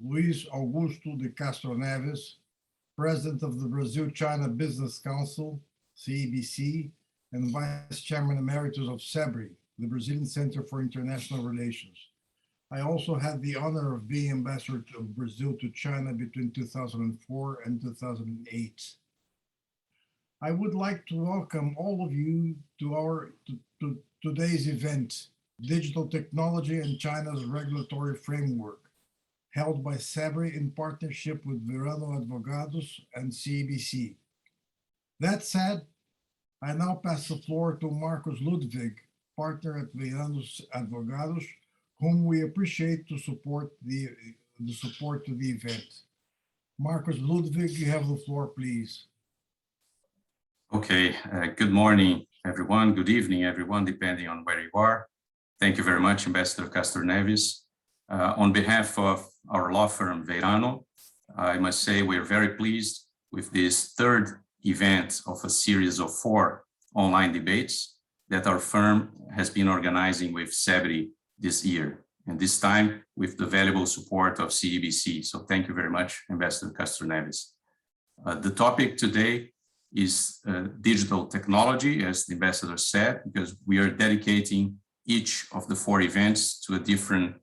Luis Augusto de Castro Neves, President of the Brazil-China Business Council, CEBC, and Vice Chairman Emeritus of CEBRI, the Brazilian Center for International Relations. I also had the honor of being ambassador of Brazil to China between 2004 and 2008. I would like to welcome all of you to today's event, Digital Technology and China's Regulatory Framework, held by CEBRI in partnership with Veirano Advogados and CEBC. That said, I now pass the floor to Marcos Ludwig, partner at Veirano Advogados, whom we appreciate to support the support to the event. Marcos Ludwig, you have the floor, please. Okay, good morning, everyone. Good evening, everyone, depending on where you are. Thank you very much, Ambassador Castro Neves. On behalf of our law firm, Veirano, I must say we're very pleased with this third event of a series of 4 online debates that our firm has been organizing with CEBRI this year, and this time with the valuable support of CEBC. So thank you very much, Ambassador Castro Neves. The topic today is digital technology, as the ambassador said, because we are dedicating each of the 4 events to a different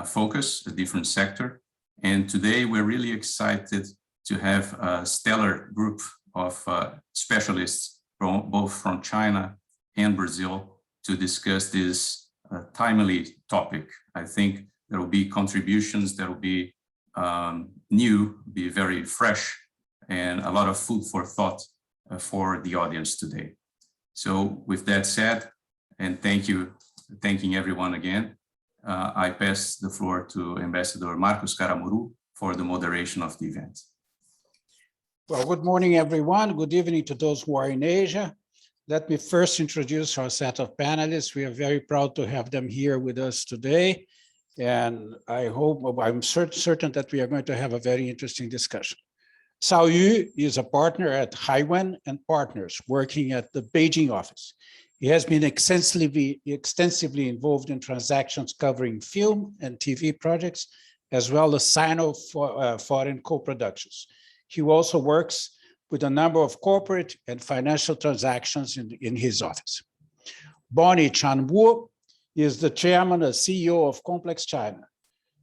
focus, a different sector. And today we're really excited to have a stellar group of specialists both from China and Brazil to discuss this timely topic. I think there will be contributions that will be new, be very fresh, and a lot of food for thought for the audience today. So with that said, and thanking everyone again, I pass the floor to Ambassador Marcos Caramuru for the moderation of the event. Well, good morning, everyone. Good evening to those who are in Asia. Let me first introduce our set of panelists. We are very proud to have them here with us today. And I'm certain that we are going to have a very interesting discussion. Cao Yu is a partner at Haiwen and Partners, working at the Beijing office. He has been extensively involved in transactions covering film and TV projects, as well as Sino-foreign co-productions. He also works with a number of corporate and financial transactions in his office. Bonnie Chan-Wu is the chairman and CEO of Complex China.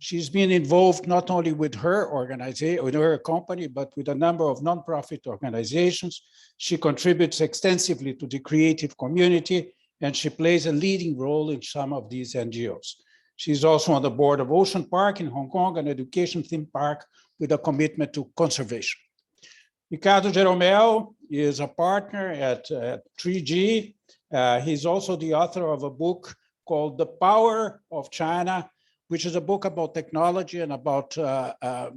She's been involved not only with her organization, with her company, but with a number of nonprofit organizations. She contributes extensively to the creative community, and she plays a leading role in some of these NGOs. She's also on the board of Ocean Park in Hong Kong, an education theme park with a commitment to conservation. Ricardo Jeromel is a partner at 3G. He's also the author of a book called The Power of China, which is a book about technology and about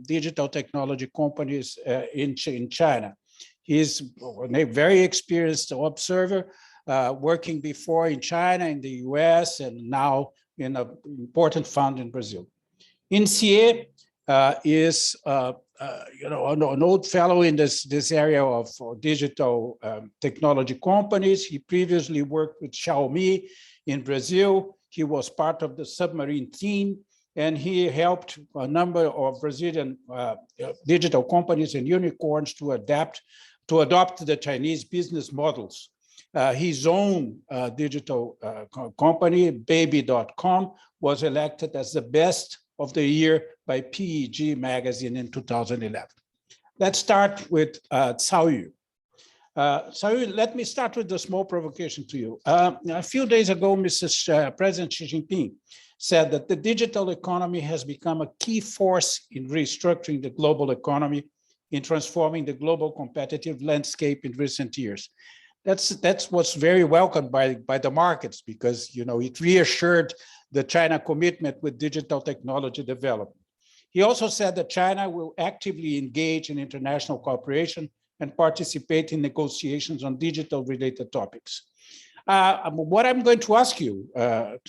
digital technology companies in China. He's a very experienced observer, working before in China, in the US, and now in an important fund in Brazil. Insie is an old fellow in this area of digital technology companies. He previously worked with Xiaomi in Brazil. He was part of the submarine team, and he helped a number of Brazilian digital companies and unicorns to adopt the Chinese business models. His own digital company, Baby.com, was elected as the best of the year by PEG magazine in 2011. Let's start with Cao Yu. Cao Yu, let me start with a small provocation to you. A few days ago, President Xi Jinping said that the digital economy has become a key force in restructuring the global economy, in transforming the global competitive landscape in recent years. That's what's very welcomed by the markets, because it reassured the China commitment with digital technology development. He also said that China will actively engage in international cooperation and participate in negotiations on digital-related topics. What I'm going to ask you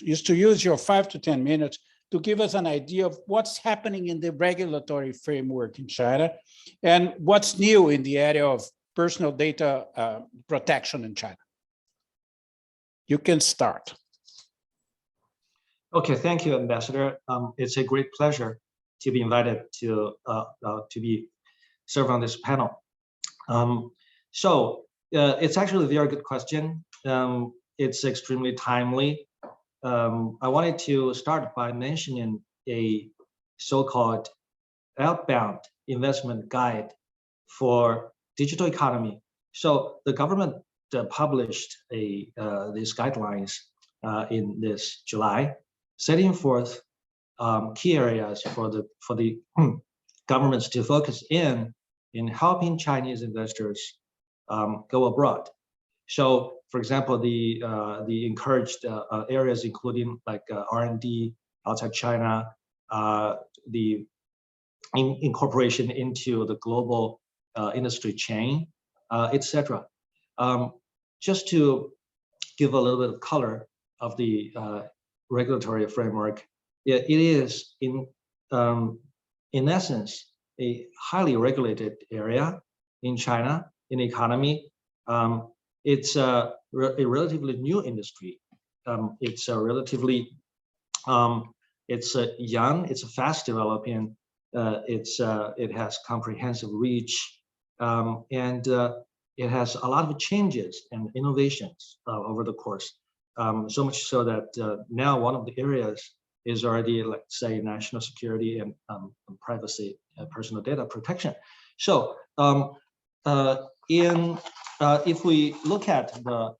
is to use your 5 to 10 minutes to give us an idea of what's happening in the regulatory framework in China and what's new in the area of personal data protection in China. You can start. Okay, thank you, Ambassador. It's a great pleasure to be invited to be served on this panel. It's actually a very good question. It's extremely timely. I wanted to start by mentioning a so-called Outbound investment guide for digital economy. So the government published these guidelines in this July, setting forth key areas for the governments to focus in helping Chinese investors go abroad. So, for example, the encouraged areas including like R&D outside China, the incorporation into the global industry chain, etc. Just to give a little bit of color of the regulatory framework, it is in essence a highly regulated area in China in the economy. It's a relatively new industry. It's a relatively it's young. It's fast developing. It has comprehensive reach, and it has a lot of changes and innovations over the course. So much so that now one of the areas is already, like, say, national security and privacy and personal data protection. So if we look at the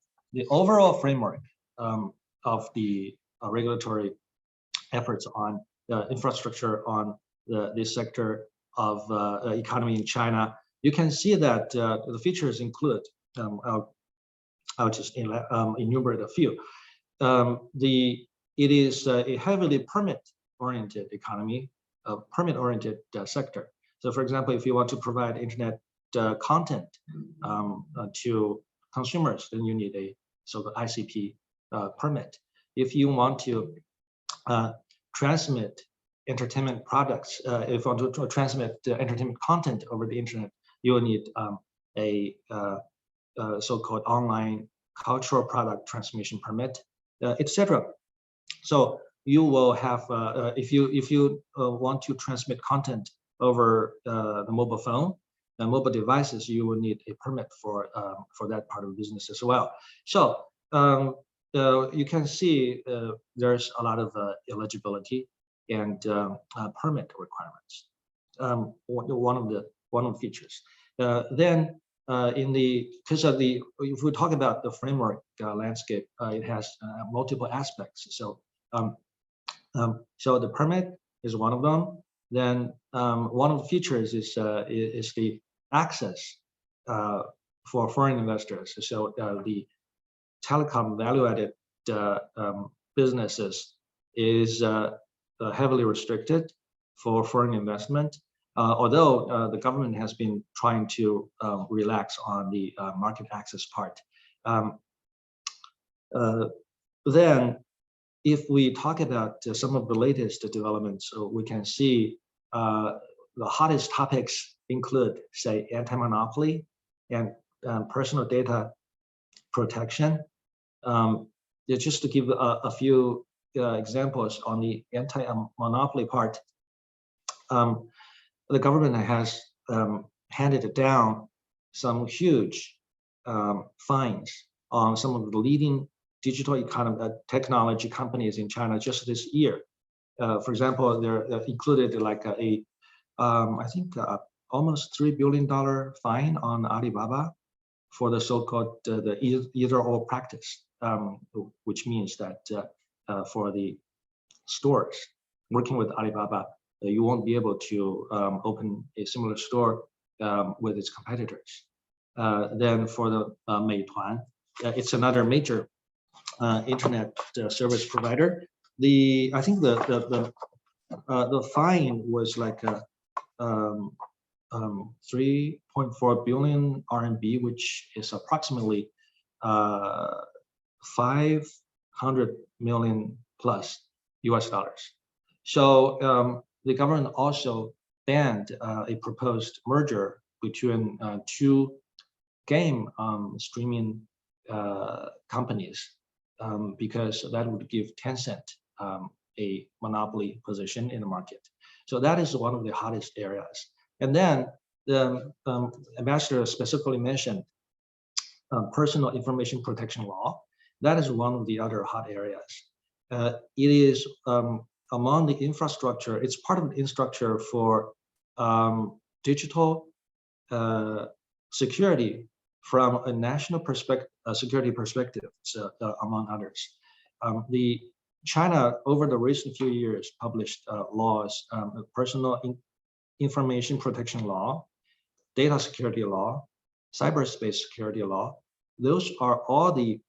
overall framework of the regulatory efforts on infrastructure on this sector of economy in China, you can see that the features include, I'll just enumerate a few. It is a heavily permit-oriented economy, a permit-oriented sector. So, for example, if you want to provide internet content to consumers, then you need a so-called ICP permit. If you want to transmit entertainment products, if you want to transmit entertainment content over the internet, you will need a so-called online cultural product transmission permit, etc. So you will have, if you want to transmit content over the mobile phone and mobile devices, you will need a permit for that part of the business as well. So you can see there's a lot of eligibility and permit requirements. One of the features. Then if we talk about the framework landscape, it has multiple aspects. So so the permit is one of them. Then one of the features is the access for foreign investors. So the telecom value-added businesses is heavily restricted for foreign investment, although the government has been trying to relax on the market access part. Then, if we talk about some of the latest developments, we can see the hottest topics include, say, anti-monopoly and personal data protection. Just to give a few examples on the anti-monopoly part, the government has handed down some huge fines on some of the leading digital technology companies in China just this year. For example, they're included like I think almost $3 billion fine on Alibaba for the so-called the either-or practice, which means that for the stores working with Alibaba, you won't be able to open a similar store with its competitors. Then for the Meituan, it's another major internet service provider. I think the fine was like 3.4 billion RMB, which is approximately 500 million plus US dollars. So the government also banned a proposed merger between two game streaming companies because that would give Tencent a monopoly position in the market. So that is one of the hottest areas. And then the ambassador specifically mentioned personal information protection law. That is one of the other hot areas. It is among the infrastructure, it's part of the infrastructure for digital security from a national security perspective, among others. The China, over the recent few years, published laws, personal information protection law, data security law, cyberspace security law. Those are all the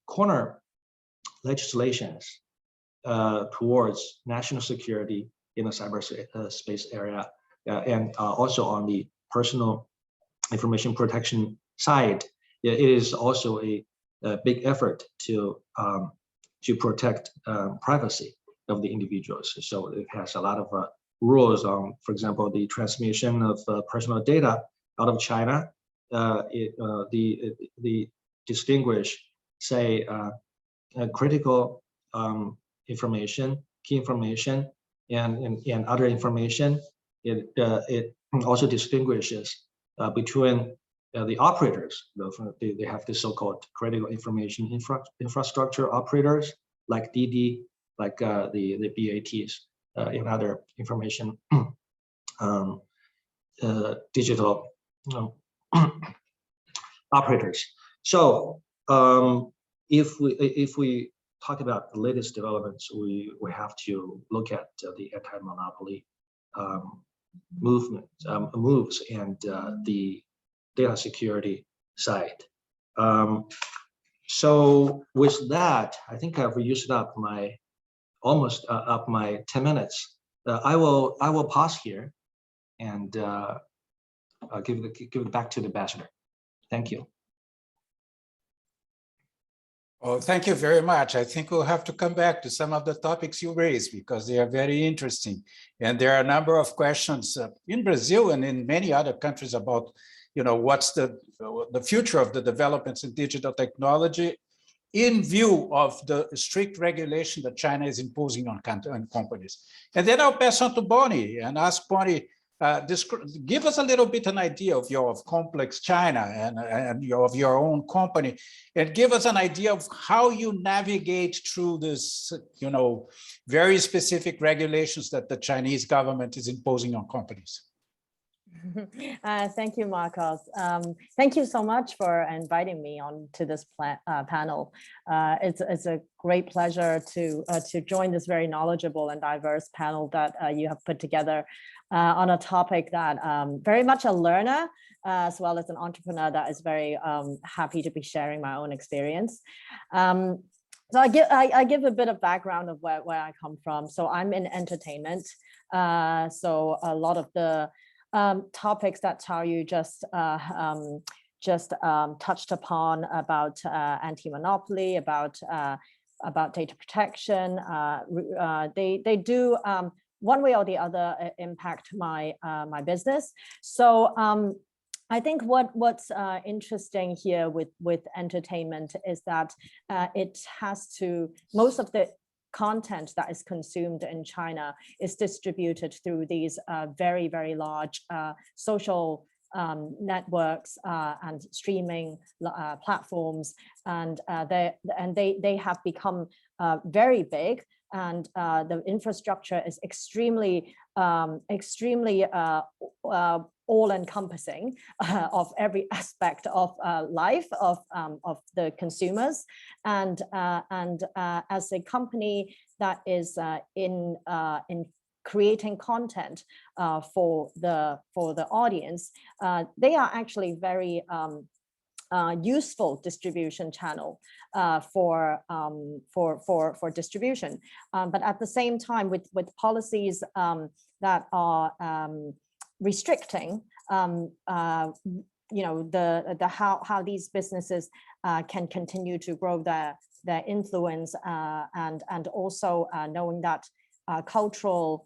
corner legislations towards national security in the cyberspace area, and also on the personal information protection side. It is also a big effort to protect privacy of the individuals. So it has a lot of rules on, for example, the transmission of personal data out of China. The distinguish, say, critical information, key information, and other information. It also distinguishes between the operators. They have the so-called critical information infrastructure operators, like DD, like the BATs, and other information digital operators. So if we talk about the latest developments, we have to look at the anti-monopoly moves and the data security side. So with that, I think I've used up my almost up my 10 minutes. I will pause here and give it back to the ambassador. Thank you. Oh, thank you very much. I think we'll have to come back to some of the topics you raised because they are very interesting. And there are a number of questions in Brazil and in many other countries about, what's the future of the developments in digital technology in view of the strict regulation that China is imposing on companies. And then I'll pass on to Bonnie and ask Bonnie, give us a little bit an idea of complex China and of your own company, and give us an idea of how you navigate through this, very specific regulations that the Chinese government is imposing on companies. Thank you, Marcos. Thank you so much for inviting me on to this panel. It's a great pleasure to join this very knowledgeable and diverse panel that you have put together on a topic that very much a learner as well as an entrepreneur that is very happy to be sharing my own experience. So I give a bit of background of where I come from. So I'm in entertainment. So a lot of the topics that Xiaoyu just touched upon about anti-monopoly, about data protection, they do one way or the other impact my my business. So I think what's interesting here with entertainment is that it has to, most of the content that is consumed in China is distributed through these very, very large social networks and streaming platforms, and they have become very big, and the infrastructure is extremely all-encompassing of every aspect of life of the consumers, and as a company that is in creating content for the audience, they are actually very useful distribution channel for distribution, but at the same time, with policies that are restricting, how these businesses can continue to grow their influence, and also knowing that culture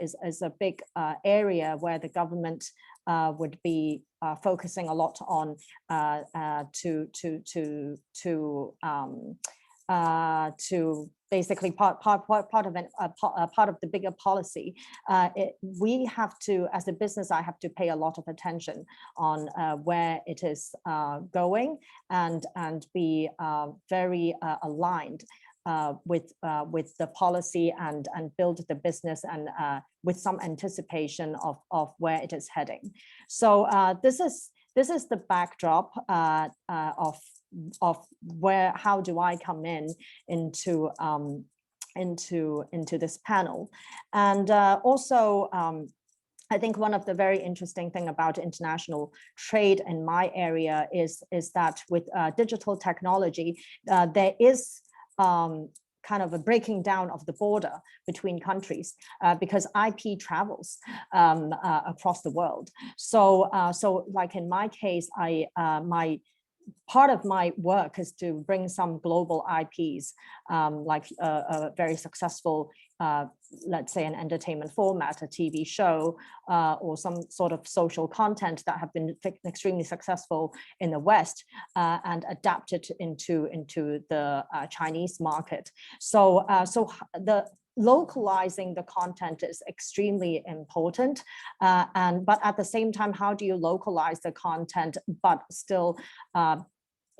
is a big area where the government would be to basically part of the bigger policy. We have to, as a business, I have to pay a lot of attention on where it is going and be very aligned with the policy and build the business and with some anticipation of where it is heading. So this is the backdrop of where, how do I come into this panel. And also I think one of the very interesting thing about international trade in my area is that with digital technology, there is kind of a breaking down of the border between countries because IP travels across the world. So like in my case, part of my work is to bring some global IPs, like a very successful, let's say an entertainment format, a TV show, or some sort of social content that have been extremely successful in the West and adapted into the Chinese market. So the localizing the content is extremely important, but at the same time, how do you localize the content but still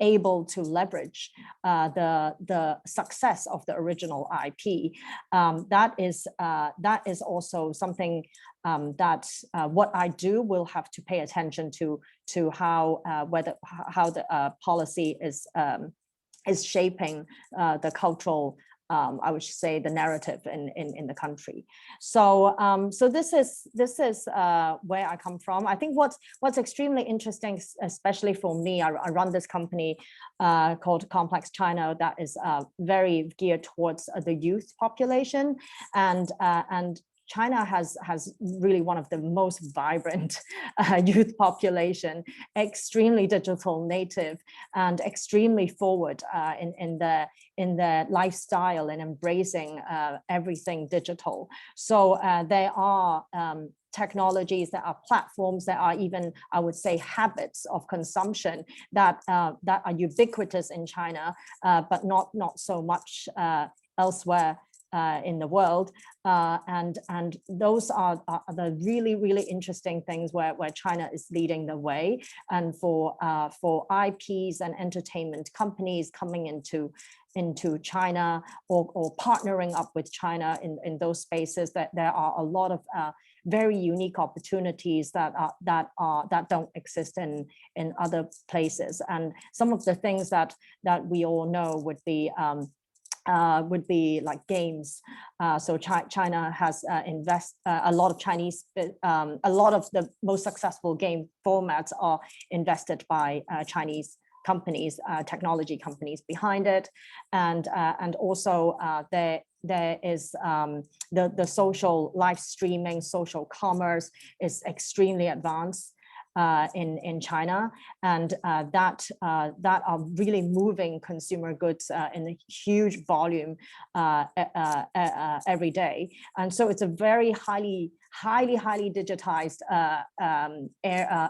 able to leverage the success of the original IP? That is also something that what I do will have to pay attention to how the policy is shaping the cultural, I would say, the narrative in the country. So this is where I come from. I think what's extremely interesting, especially for me, I run this company called Complex China that is very geared towards the youth population, and China has really one of the most vibrant youth population, extremely digital native and extremely forward in their lifestyle and embracing everything digital. So there are technologies, there are platforms, there are even, I would say, habits of consumption that are ubiquitous in China, but not so much elsewhere in the world, and those are the really interesting things where China is leading the way, and for IPs and entertainment companies coming into China or partnering up with China in those spaces, that there are a lot of very unique opportunities that don't exist in other places. And some of the things that we all know would be like games. So China has a lot of Chinese, a lot of the most successful game formats are invested by Chinese companies, technology companies behind it, and also there is the social live streaming, social commerce is extremely advanced in China, and that are really moving consumer goods in a huge volume every day. And so it's a very highly digitized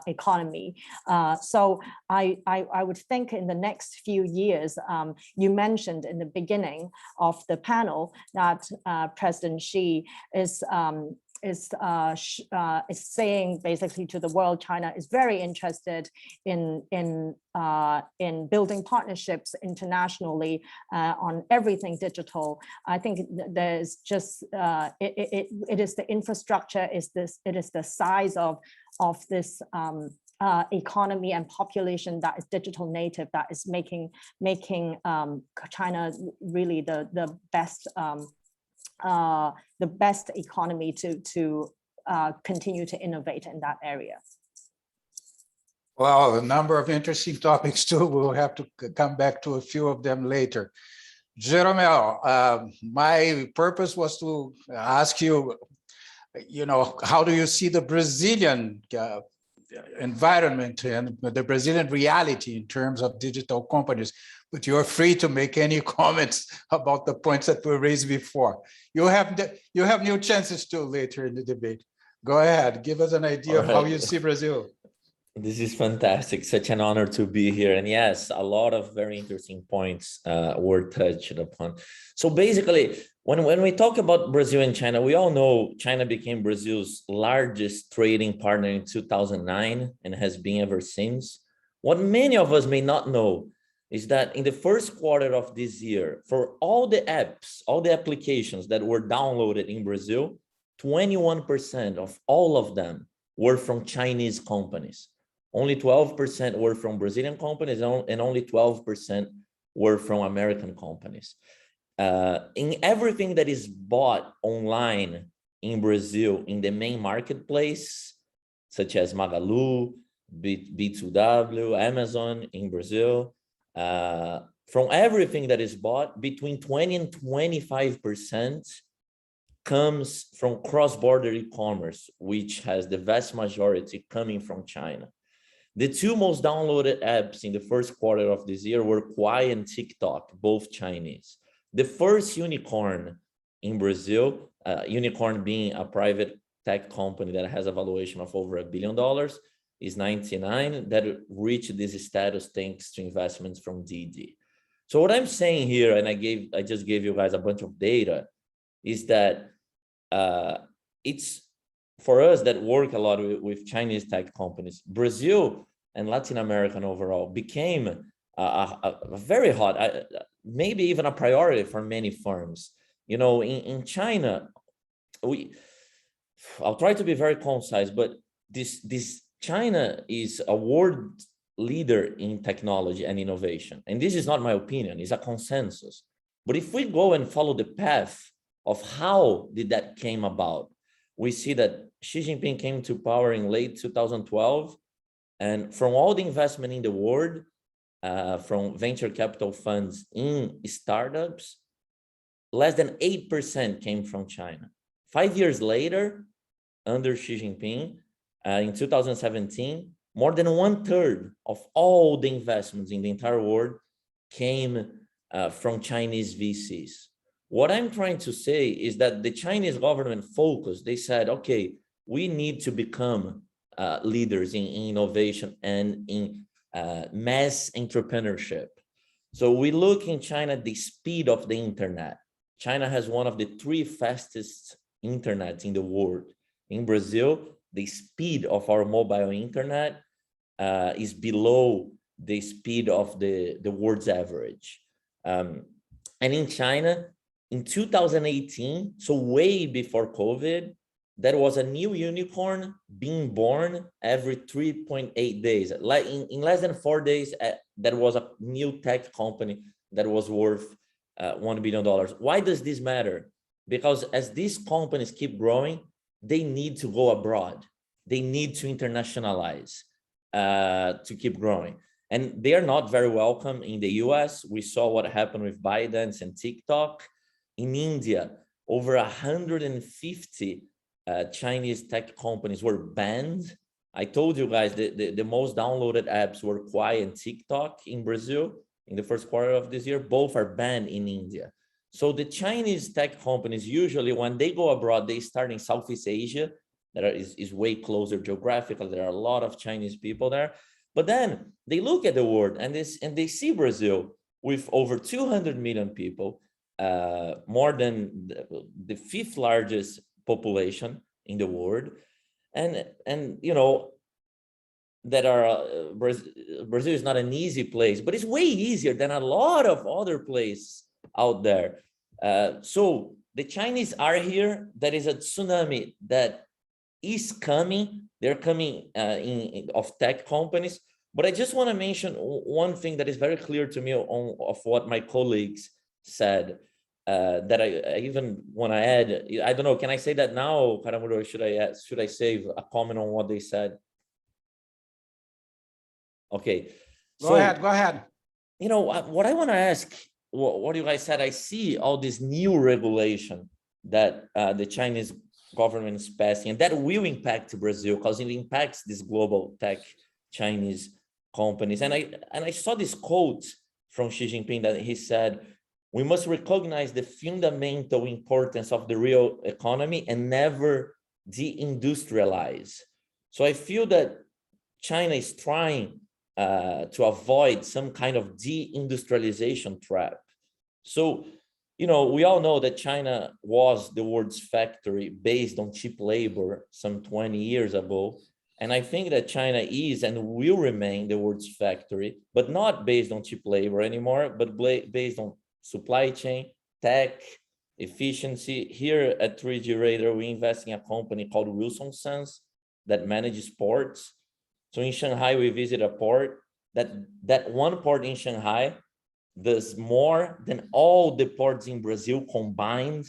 economy. So I would think in the next few years, you mentioned in the beginning of the panel that President Xi is saying basically to the world, China is very interested in building partnerships internationally on everything digital. I think there's just it is the infrastructure, it is the size of this economy and population that is digital native that is making China really the best economy to continue to innovate in that area. Well, a number of interesting topics too. We'll have to come back to a few of them later. Jeromel, my purpose was to ask you, how do you see the Brazilian environment and the Brazilian reality in terms of digital companies? But you're free to make any comments about the points that were raised before. You have new chances too later in the debate. Go ahead, give us an idea of how you see Brazil. This is fantastic. Such an honor to be here. And yes, a lot of very interesting points were touched upon. So basically, when we talk about Brazil and China, we all know China became Brazil's largest trading partner in 2009 and has been ever since. What many of us may not know is that in the first quarter of this year, for all the apps, all the applications that were downloaded in Brazil, 21% of all of them were from Chinese companies. Only 12% were from Brazilian companies, and only 12% were from American companies. In everything that is bought online in Brazil, in the main marketplace, such as Magalu, B2W, Amazon in Brazil, from everything that is bought, between 20 and 25% comes from cross-border e-commerce, which has the vast majority coming from China. The two most downloaded apps in the first quarter of this year were Kwai and TikTok, both Chinese. The first unicorn in Brazil, unicorn being a private tech company that has a valuation of over $1 billion, is 99, that reached this status thanks to investments from DD. So what I'm saying here, and I just gave you guys a bunch of data, is that it's for us that work a lot with Chinese tech companies. Brazil and Latin American overall became a very hot, maybe even a priority for many firms. You know, in China, I'll try to be very concise, but this China is a world leader in technology and innovation. And this is not my opinion, it's a consensus. But if we go and follow the path of how did that came about, we see that Xi Jinping came to power in late 2012, and from all the investment in the world, from venture capital funds in startups, less than 8% came from China. 5 years later, under Xi Jinping, in 2017, more than 1/3 of all the investments in the entire world came from Chinese VCs. What I'm trying to say is that the Chinese government focused, they said, okay, we need to become leaders in innovation and in mass entrepreneurship. So we look in China, the speed of the internet. China has one of the 3 fastest internets in the world. In Brazil, the speed of our mobile internet is below the speed of the world's average. And in China, in 2018, so way before COVID, there was a new unicorn being born every 3.8 days. Like in less than 4 days, there was a new tech company that was worth $1 billion. Why does this matter? Because as these companies keep growing, they need to go abroad. They need to internationalize to keep growing. And they are not very welcome in the US. We saw what happened with ByteDance and TikTok. In India, over 150 Chinese tech companies were banned. I told you guys the most downloaded apps were Kwai and TikTok in Brazil in the first quarter of this year. Both are banned in India. So the Chinese tech companies, usually when they go abroad, they start in Southeast Asia. That is way closer geographically. There are a lot of Chinese people there. But then they look at the world and they see Brazil with over 200 million people, more than the 5th largest population in the world, and you know that Brazil is not an easy place, but it's way easier than a lot of other places out there. So the Chinese are here. There is a tsunami that is coming. They're coming of tech companies. But I just want to mention one thing that is very clear to me of what my colleagues said. That I even want to add. I don't know, can I say that now, Karamuro, or should I save a comment on what they said? Okay. Go ahead. You know, what I want to ask, what you guys said, I see all this new regulation that the Chinese government is passing, and that will impact Brazil because it impacts these global tech Chinese companies. And I saw this quote from Xi Jinping that he said, we must recognize the fundamental importance of the real economy and never deindustrialize. So I feel that China is trying to avoid some kind of deindustrialization trap. So, you know, we all know that China was the world's factory based on cheap labor some 20 years ago. And I think that China is and will remain the world's factory, but not based on cheap labor anymore, but based on supply chain, tech, efficiency. Here at 3G Radar, we invest in a company called Wilson Sons that manages ports. So in Shanghai, we visit a port that one port in Shanghai does more than all the ports in Brazil combined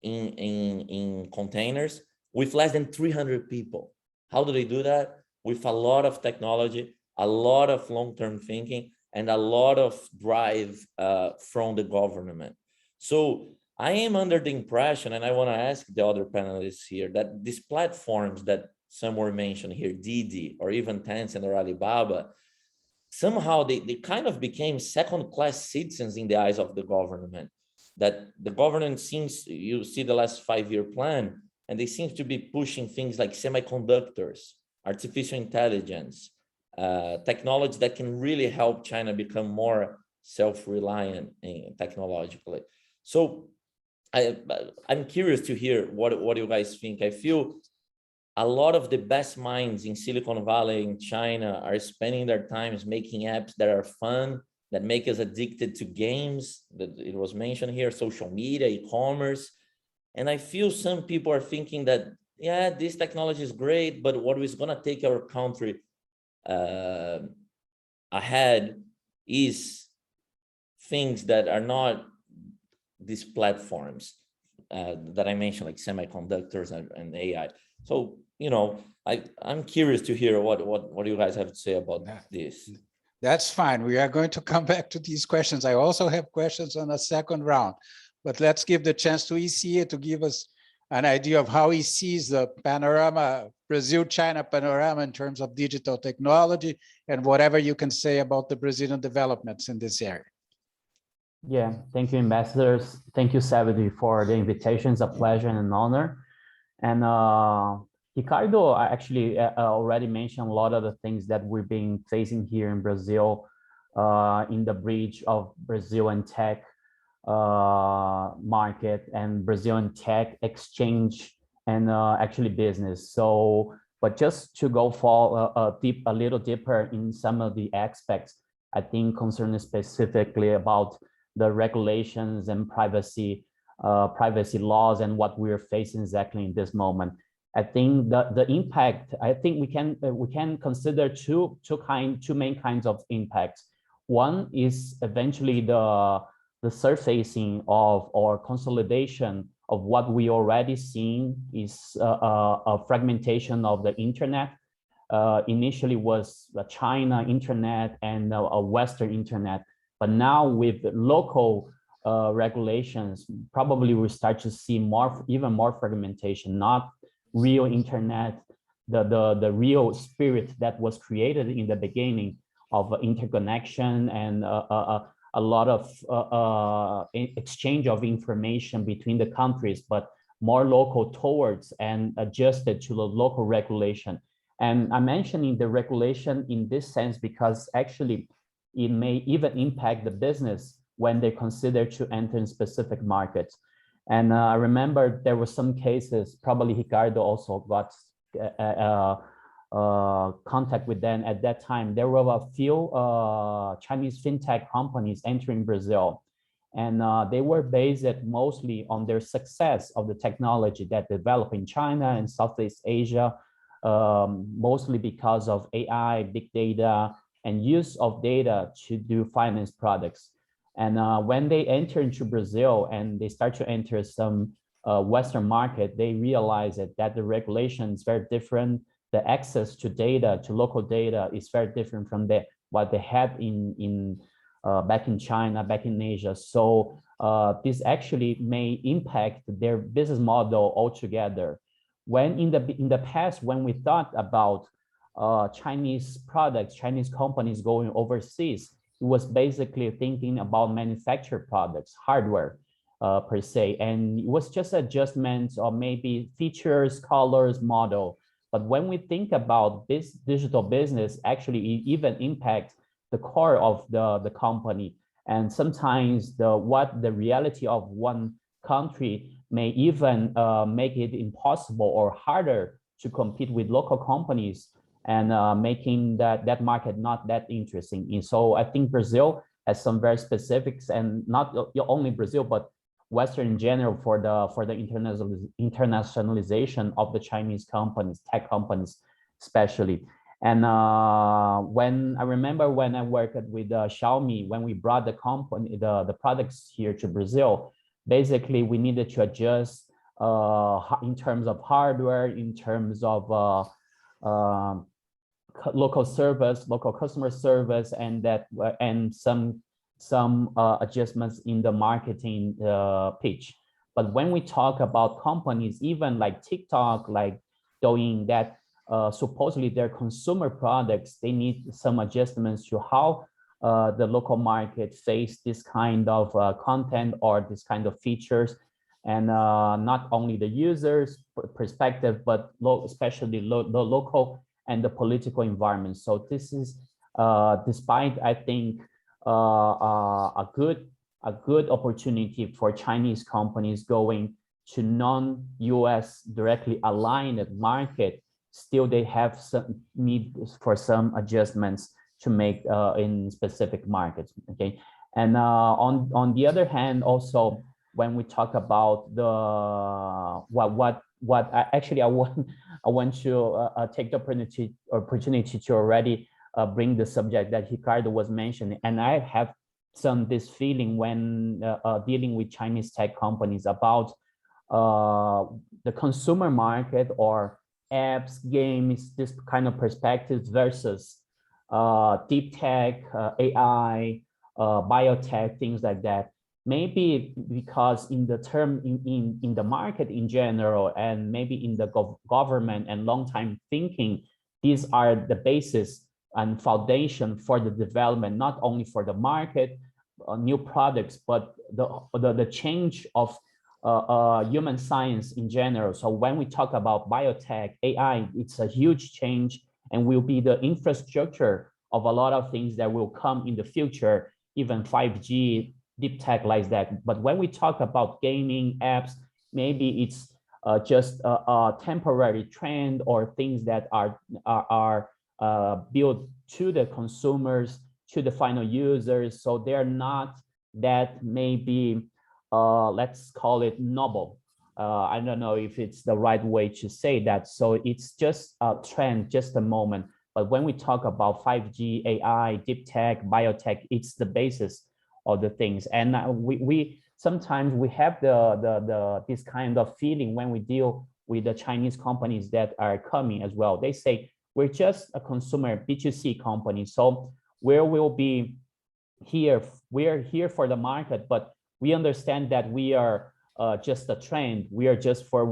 in containers with less than 300 people. How do they do that? With a lot of technology, a lot of long-term thinking, and a lot of drive from the government. So I am under the impression, and I want to ask the other panelists here, that these platforms that some were mentioned here, Didi, or even Tencent or Alibaba, somehow they kind of became second-class citizens in the eyes of the government. That the government seems, you see the last 5-year plan, and they seem to be pushing things like semiconductors, artificial intelligence, technology that can really help China become more self-reliant technologically. So I'm curious to hear what you guys think. I feel a lot of the best minds in Silicon Valley in China are spending their times making apps that are fun, that make us addicted to games, that it was mentioned here, social media, e-commerce. And I feel some people are thinking that, yeah, this technology is great, but what is going to take our country ahead is things that are not these platforms that I mentioned, like semiconductors and AI. So, you know, I'm curious to hear what you guys have to say about this. That's fine. We are going to come back to these questions. I also have questions on the second round, but let's give the chance to ECA to give us an idea of how he sees the panorama, Brazil-China panorama in terms of digital technology, and whatever you can say about the Brazilian developments in this area. Yeah, thank you, ambassadors. Thank you, CEBRI, for the invitation. It's a pleasure and an honor. And Ricardo actually already mentioned a lot of the things that we've been facing here in Brazil, in the bridge of Brazil and tech market and Brazil and tech exchange and actually business. So, but just to go for a little deeper in some of the aspects, I think concerning specifically about the regulations and privacy laws and what we're facing exactly in this moment. I think the impact, I think we can consider two main kinds of impacts. One is eventually the surfacing of or consolidation of what we already seen is a fragmentation of the internet. Initially was the China internet and a Western internet, but now with local regulations, probably we start to see even more fragmentation, not real internet, the real spirit that was created in the beginning of interconnection and a lot of exchange of information between the countries, but more local towards and adjusted to the local regulation. And I'm mentioning the regulation in this sense because actually it may even impact the business when they consider to enter in specific markets. And I remember there were some cases, probably Ricardo also got contact with them at that time. There were a few Chinese fintech companies entering Brazil, and they were based mostly on their success of the technology that developed in China and Southeast Asia, mostly because of AI, big data, and use of data to do finance products. And when they enter into Brazil and they start to enter some Western market, they realize that the regulation is very different. The access to data, to local data, is very different from what they had back in China, back in Asia. So this actually may impact their business model altogether. When in the past, when we thought about Chinese products, Chinese companies going overseas, it was basically thinking about manufactured products, hardware per se, and it was just adjustments or maybe features, colors, model. But when we think about this digital business, actually it even impacts the core of the company. And sometimes what the reality of one country may even make it impossible or harder to compete with local companies, and making that market not that interesting. And so I think Brazil has some very specifics, and not only Brazil, but Western in general, for the internationalization of the Chinese companies, tech companies especially. And when I remember when I worked with Xiaomi, when we brought the company, the products here to Brazil, basically we needed to adjust in terms of hardware, in terms of local service, local customer service, and some adjustments in the marketing pitch. But when we talk about companies, even like TikTok, like doing that, supposedly their consumer products, they need some adjustments to how the local market face this kind of content or this kind of features, and not only the users' perspective, but especially the local and the political environment. So this is, despite I think a good opportunity for Chinese companies going to non-US directly aligned market, still they have some need for some adjustments to make in specific markets. Okay, and on the other hand, also when we talk about the I want to take the opportunity to already bring the subject that Ricardo was mentioning, and I have this feeling when dealing with Chinese tech companies about the consumer market or apps, games, this kind of perspectives versus deep tech, AI, biotech, things like that. Maybe because in the term in the market in general, and maybe in the government and long time thinking, these are the basis and foundation for the development, not only for the market, new products, but the change of human science in general. So when we talk about biotech, AI, it's a huge change and will be the infrastructure of a lot of things that will come in the future, even 5G, deep tech like that. But when we talk about gaming apps, maybe it's just a temporary trend or things that are built to the consumers, to the final users. So they're not that maybe, let's call it novel. I don't know if it's the right way to say that. So it's just a trend, just a moment. But when we talk about 5G, AI, deep tech, biotech, it's the basis of the things. And we sometimes we have this kind of feeling when we deal with the Chinese companies that are coming as well. They say, we're just a consumer B2C company. So we will be here, we're here for the market, but we understand that we are just a trend. We are just for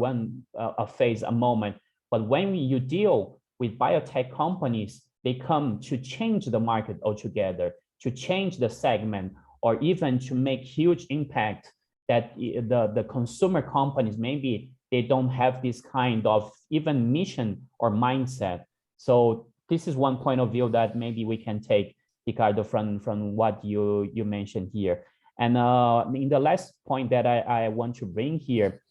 a phase, a moment. But when you deal with biotech companies, they come to change the market altogether, to change the segment, or even to make huge impact that the consumer companies, maybe they don't have this kind of even mission or mindset. So this is one point of view that maybe we can take, Ricardo, from what you mentioned here. And in the last point that I want to bring here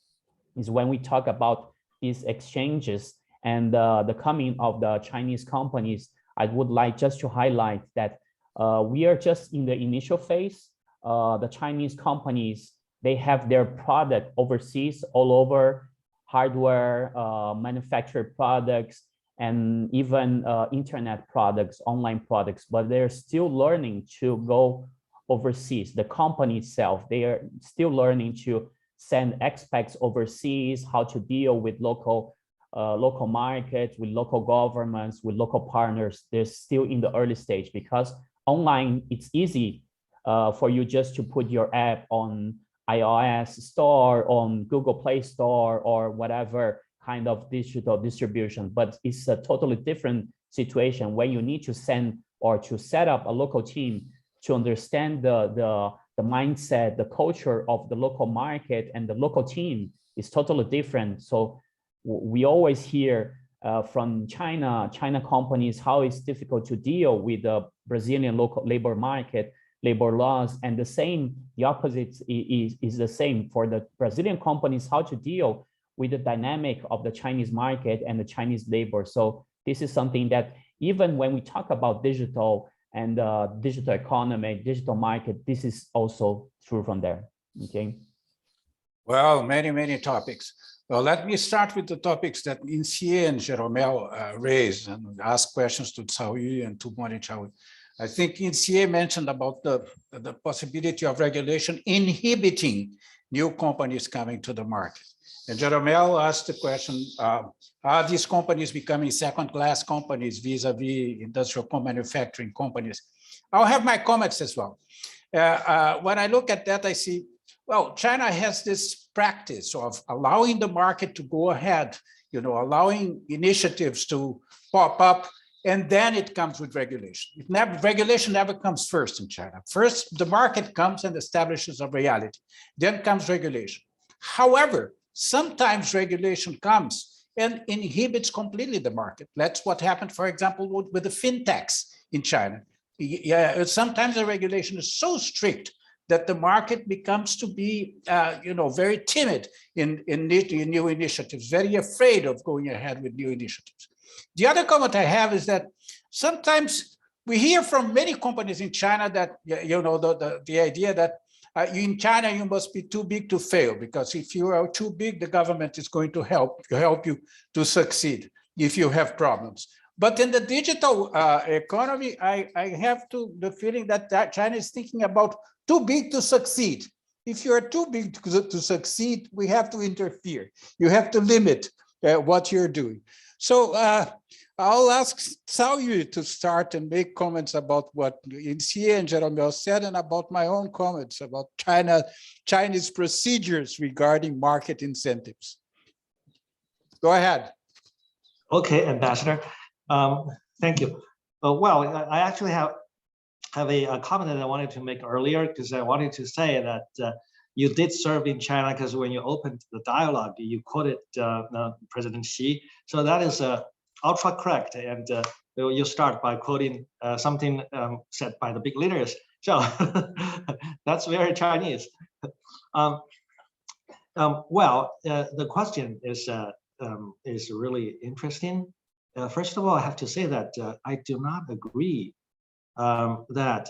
is when we talk about these exchanges and the coming of the Chinese companies, I would like just to highlight that we are just in the initial phase. The Chinese companies, they have their product overseas all over, hardware, manufactured products, and even internet products, online products, but they're still learning to go overseas. The company itself, they are still learning to send expats overseas, how to deal with local markets, with local governments, with local partners. They're still in the early stage because online, it's easy for you just to put your app on iOS store, on Google Play Store, or whatever kind of digital distribution. But it's a totally different situation where you need to send or to set up a local team to understand the mindset, the culture of the local market, and the local team is totally different. So we always hear from China companies, how it's difficult to deal with the Brazilian local labor market, labor laws, and the opposite is the same for the Brazilian companies, how to deal with the dynamic of the Chinese market and the Chinese labor. So this is something that even when we talk about digital and digital economy, digital market, this is also true from there, okay? Well, many topics. Well, let me start with the topics that Insie and Jeromel raised and ask questions to Cao and to Monichao. I think Insie mentioned about the possibility of regulation inhibiting new companies coming to the market. And Jeromel asked the question, are these companies becoming second-class companies vis-a-vis industrial manufacturing companies? I'll have my comments as well. When I look at that, I see, well, China has this practice of allowing the market to go ahead, allowing initiatives to pop up, and then it comes with regulation. Regulation never comes first in China. First, the market comes and establishes a reality. Then comes regulation. However, sometimes regulation comes and inhibits completely the market. That's what happened, for example, with the fintechs in China. Yeah, sometimes the regulation is so strict that the market becomes to be, very timid in new initiatives, very afraid of going ahead with new initiatives. The other comment I have is that sometimes we hear from many companies in China that, the idea that in China, you must be too big to fail, because if you are too big, the government is going to help you to succeed if you have problems. But in the digital economy, I have the feeling that China is thinking about too big to succeed. If you are too big to succeed, we have to interfere. You have to limit what you're doing. So I'll ask Cao to start and make comments about what Insie and Jeromel said, and about my own comments about Chinese procedures regarding market incentives. Go ahead. Okay, Ambassador. Thank you. Well, I actually have a comment that I wanted to make earlier, because I wanted to say that you did serve in China, because when you opened the dialogue, you quoted President Xi. So that is ultra correct. And you start by quoting something said by the big leaders. So that's very Chinese. Well, the question is really interesting. First of all, I have to say that I do not agree that,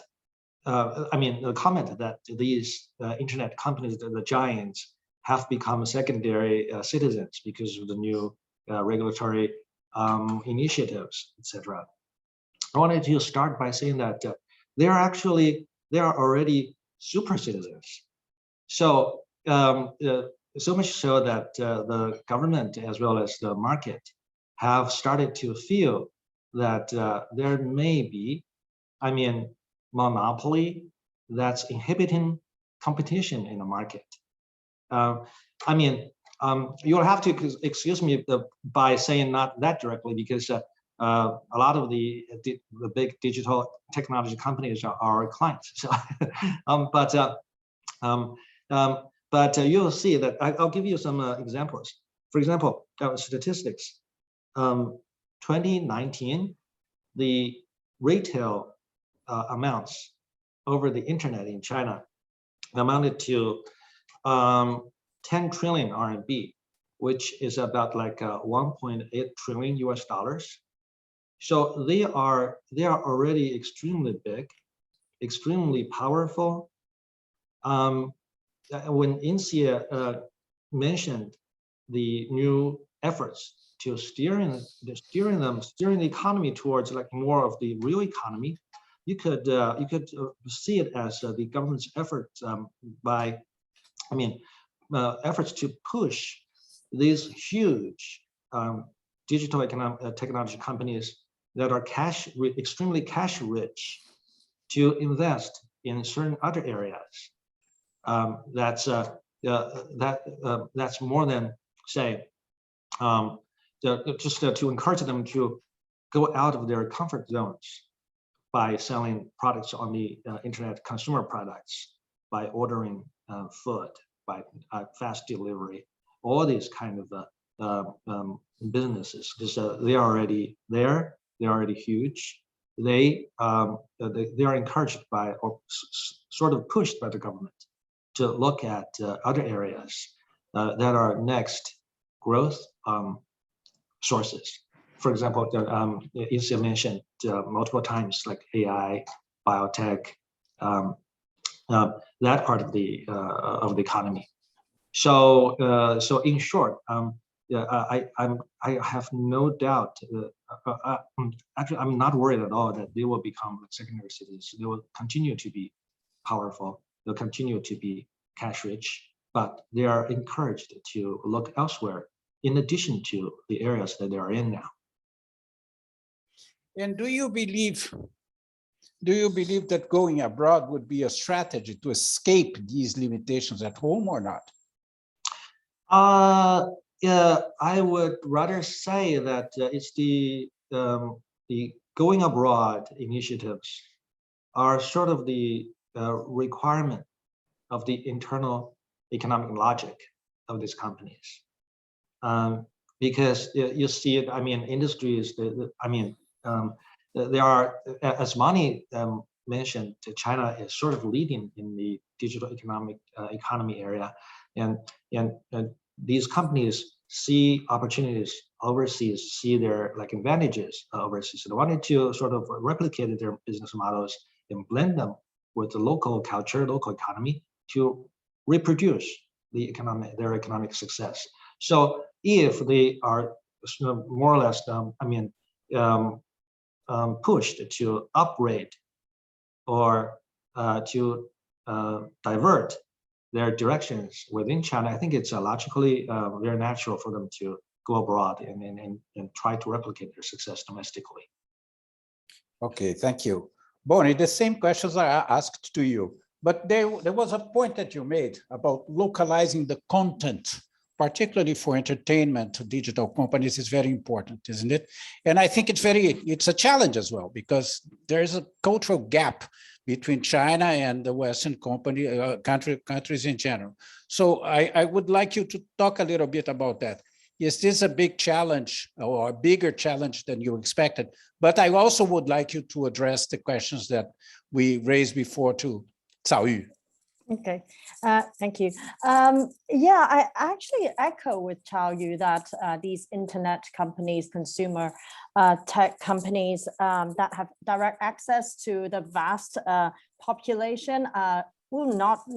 the comment that these internet companies, the giants, have become secondary citizens because of the new regulatory initiatives, etc. I wanted to start by saying that they are already super citizens. So so much so that the government as well as the market have started to feel that there may be, monopoly that's inhibiting competition in the market. You'll have to excuse me by saying not that directly, because a lot of the big digital technology companies are our clients. So, but you'll see that I'll give you some examples. For example, statistics. 2019, the retail amounts over the internet in China amounted to 10 trillion RMB, which is about like 1.8 trillion US dollars. So they are already extremely big, extremely powerful. When Insie mentioned the new efforts to steering the economy towards like more of the real economy, you could see it as the government's efforts efforts to push these huge digital technology companies that are extremely cash rich to invest in certain other areas. That's more than, say, just to encourage them to go out of their comfort zones by selling products on the internet, consumer products, by ordering food, by fast delivery, all these kind of businesses because they are already there. They're already huge. They are encouraged by or sort of pushed by the government to look at other areas that are next growth sources. For example, Issa mentioned multiple times, like AI, biotech, that part of the economy. So, in short, I have no doubt. Actually, I'm not worried at all that they will become like secondary cities. They will continue to be powerful. They'll continue to be cash rich, but they are encouraged to look elsewhere in addition to the areas that they are in now. And do you believe that going abroad would be a strategy to escape these limitations at home or not? Yeah, I would rather say that it's the going abroad initiatives are sort of the requirement of the internal economic logic of these companies. Because you see it, I mean, industries, they are, as Mani mentioned, China is sort of leading in the digital economy area. And these companies see opportunities overseas, see their like advantages overseas. So they wanted to sort of replicate their business models and blend them with the local culture, local economy to reproduce their economic success. So if they are more or less, pushed to upgrade or to divert their directions within China, I think it's logically very natural for them to go abroad and try to replicate their success domestically. Okay, thank you. Bonnie, the same questions I asked to you, but there was a point that you made about localizing the content, particularly for entertainment. Digital companies is very important, isn't it? And I think it's a challenge as well, because there's a cultural gap between China and the Western countries in general. So I would like you to talk a little bit about that. Is this a big challenge or a bigger challenge than you expected? But I also would like you to address the questions that we raised before to Cao Yu. Okay, thank you. Yeah, I actually echo with Cao Yu that these internet companies, consumer tech companies that have direct access to the vast population will not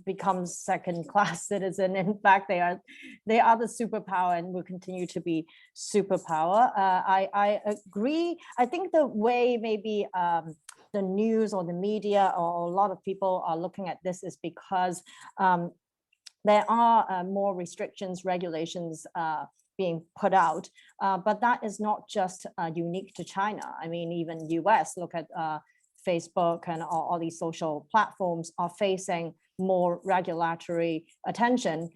become second-class citizen. In fact, they are the superpower and will continue to be superpower. I agree. I think the way maybe the news or the media or a lot of people are looking at this is because there are more restrictions, regulations being put out, but that is not just unique to China. I mean, even US, look at Facebook and all these social platforms are facing more regulatory attention.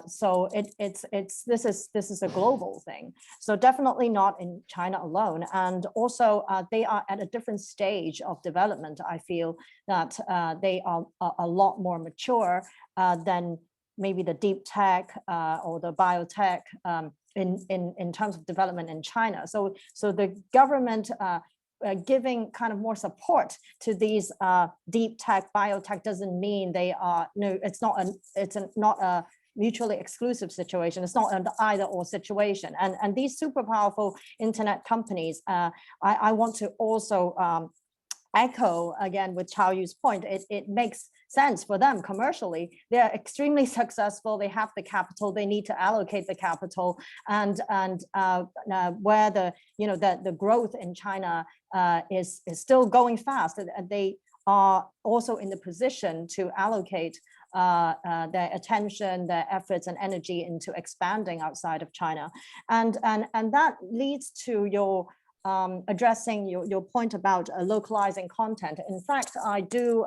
So this is a global thing. So definitely not in China alone. And also they are at a different stage of development. I feel that they are a lot more mature than maybe the deep tech or the biotech in terms of development in China. So the government giving kind of more support to these deep tech, biotech doesn't mean they are, no, it's not a mutually exclusive situation. It's not an either or situation. And these super powerful internet companies, I want to also echo again with Cao Yu's point, it makes sense for them commercially. They're extremely successful. They have the capital. They need to allocate the capital, and where the growth in China is still going fast. They are also in the position to allocate their attention, their efforts and energy into expanding outside of China, and that leads to your addressing your point about localizing content. In fact, I do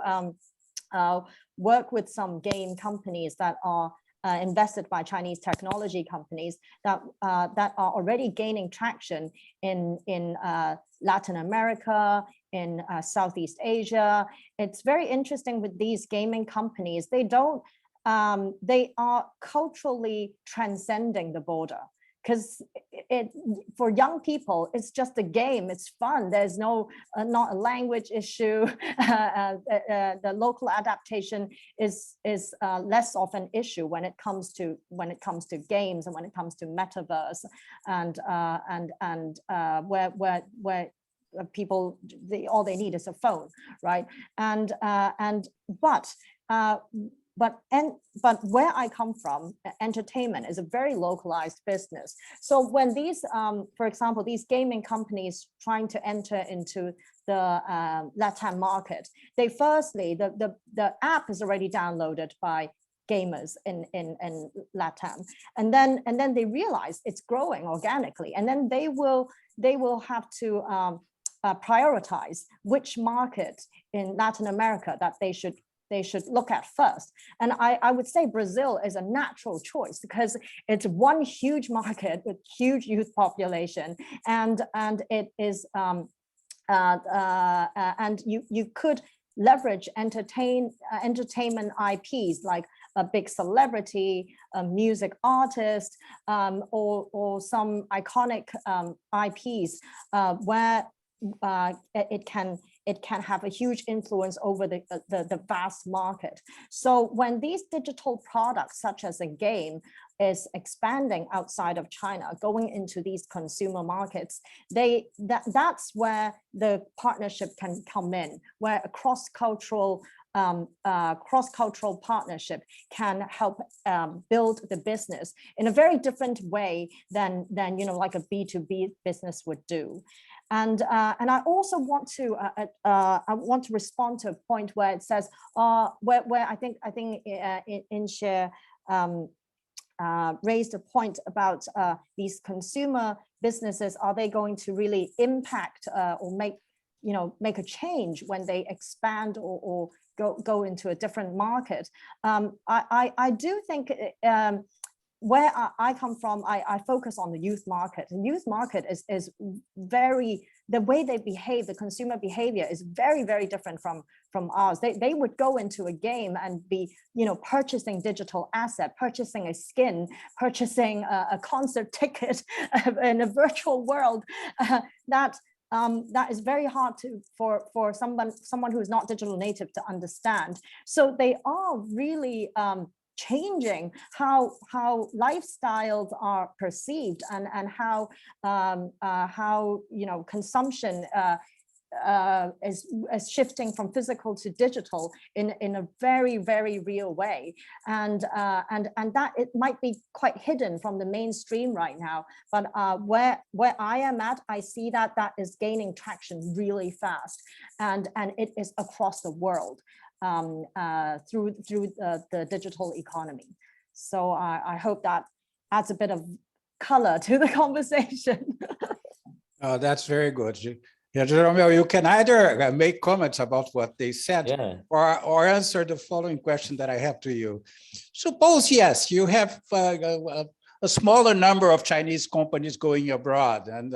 work with some game companies that are invested by Chinese technology companies that are already gaining traction in Latin America, in Southeast Asia. It's very interesting with these gaming companies. They are culturally transcending the border. because it for young people, it's just a game. It's fun. There's no not a language issue. The local adaptation is less of an issue when it comes to games and when it comes to metaverse and where people all they need is a phone, right? But where I come from, entertainment is a very localized business. So when these, for example, these gaming companies trying to enter into the LATAM market, they firstly, the app is already downloaded by gamers in LATAM, and then they realize it's growing organically, and then they will have to prioritize which market in Latin America that they should look at first. And I would say Brazil is a natural choice because it's one huge market with huge youth population, and it is and you could leverage entertainment IPs like a big celebrity, a music artist, or some iconic IPs where it can have a huge influence over the vast market. So when these digital products, such as a game, is expanding outside of China, going into these consumer markets, that's where the partnership can come in, where a cross-cultural partnership can help build the business in a very different way than like a B2B business would do. And I also want to respond to a point where it says where I think Inshare raised a point about these consumer businesses. Are they going to really impact or make a change when they expand or go into a different market? I do think where I come from, I focus on the youth market. The youth market is very, the way they behave, the consumer behavior is very, very different from ours. They would go into a game and be, purchasing digital asset, purchasing a skin, purchasing a concert ticket in a virtual world. That is very hard for someone who is not digital native to understand. So they are really changing how lifestyles are perceived and how consumption is shifting from physical to digital in a very, very real way, and that it might be quite hidden from the mainstream right now, but where I am at, I see that is gaining traction really fast, and it is across the world through the digital economy. So I hope that adds a bit of color to the conversation. That's very good. Yeah, Jerome, you can either make comments about what they said, Yeah. or answer the following question that I have to you. Suppose, yes, you have a smaller number of Chinese companies going abroad and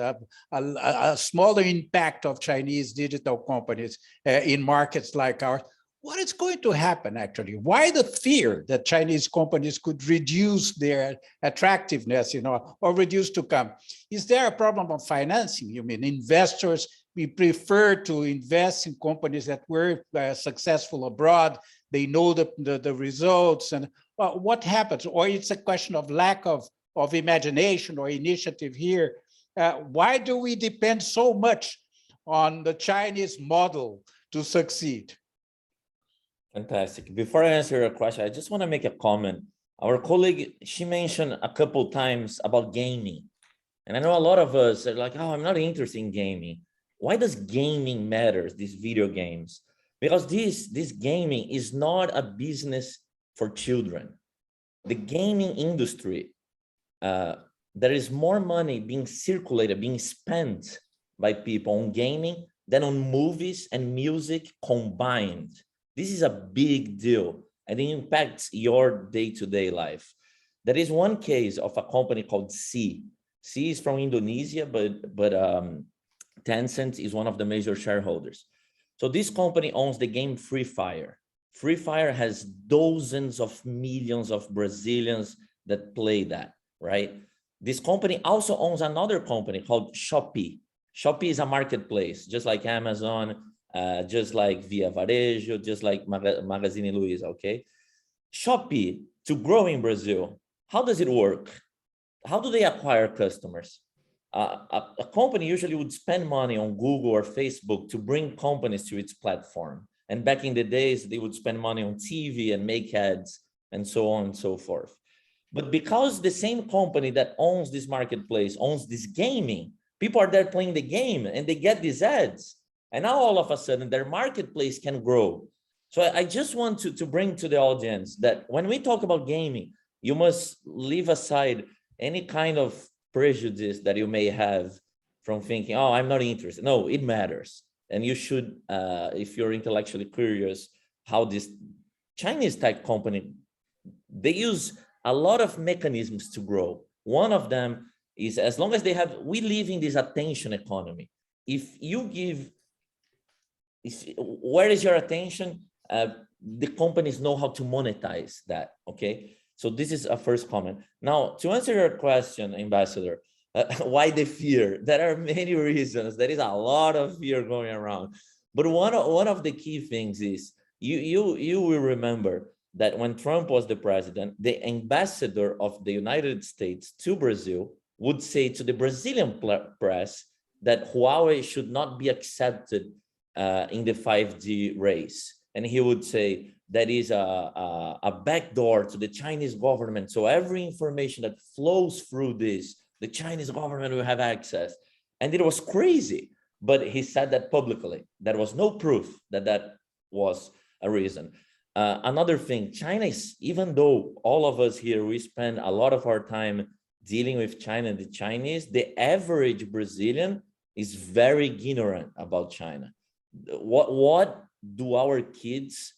a smaller impact of Chinese digital companies in markets like ours. What is going to happen, actually? Why the fear that Chinese companies could reduce their attractiveness, or reduce to come? Is there a problem of financing? You mean investors, we prefer to invest in companies that were successful abroad, they know the results, and what happens? Or it's a question of lack of imagination or initiative here. Why do we depend so much on the Chinese model to succeed? Fantastic. Before I answer your question, I just want to make a comment. Our colleague, she mentioned a couple times about gaming. And I know a lot of us are like, oh, I'm not interested in gaming. Why does gaming matter, these video games? Because this gaming is not a business for children. The gaming industry, there is more money being circulated, being spent by people on gaming than on movies and music combined. This is a big deal, and it impacts your day-to-day life. There is one case of a company called C. C is from Indonesia, but Tencent is one of the major shareholders. So this company owns the game Free Fire. Free Fire has dozens of millions of Brazilians that play that, right? This company also owns another company called Shopee. Shopee is a marketplace, just like Amazon, just like Via Varejo, just like Magazine Luiza, okay? Shopee, to grow in Brazil, how does it work? How do they acquire customers? A company usually would spend money on Google or Facebook to bring companies to its platform. And back in the days, they would spend money on TV and make ads and so on and so forth. But because the same company that owns this marketplace owns this gaming, people are there playing the game and they get these ads. And now all of a sudden their marketplace can grow. So I just want to bring to the audience that when we talk about gaming, you must leave aside any kind of prejudice that you may have from thinking, oh, I'm not interested. No, it matters. And you should, if you're intellectually curious, how this Chinese tech company, they use a lot of mechanisms to grow. One of them is, as long as they have, we live in this attention economy. If you give, where is your attention? The companies know how to monetize that, okay? So this is a first comment. Now, to answer your question, Ambassador, why the fear? There are many reasons. There is a lot of fear going around. But one of the key things is, you will remember that when Trump was the president, the ambassador of the United States to Brazil would say to the Brazilian press that Huawei should not be accepted in the 5G race. And he would say that is a backdoor to the Chinese government. So every information that flows through this, the Chinese government will have access. And it was crazy, but he said that publicly. There was no proof that that was a reason. Another thing, China is, even though all of us here, we spend a lot of our time dealing with China and the Chinese, the average Brazilian is very ignorant about China. What do our kids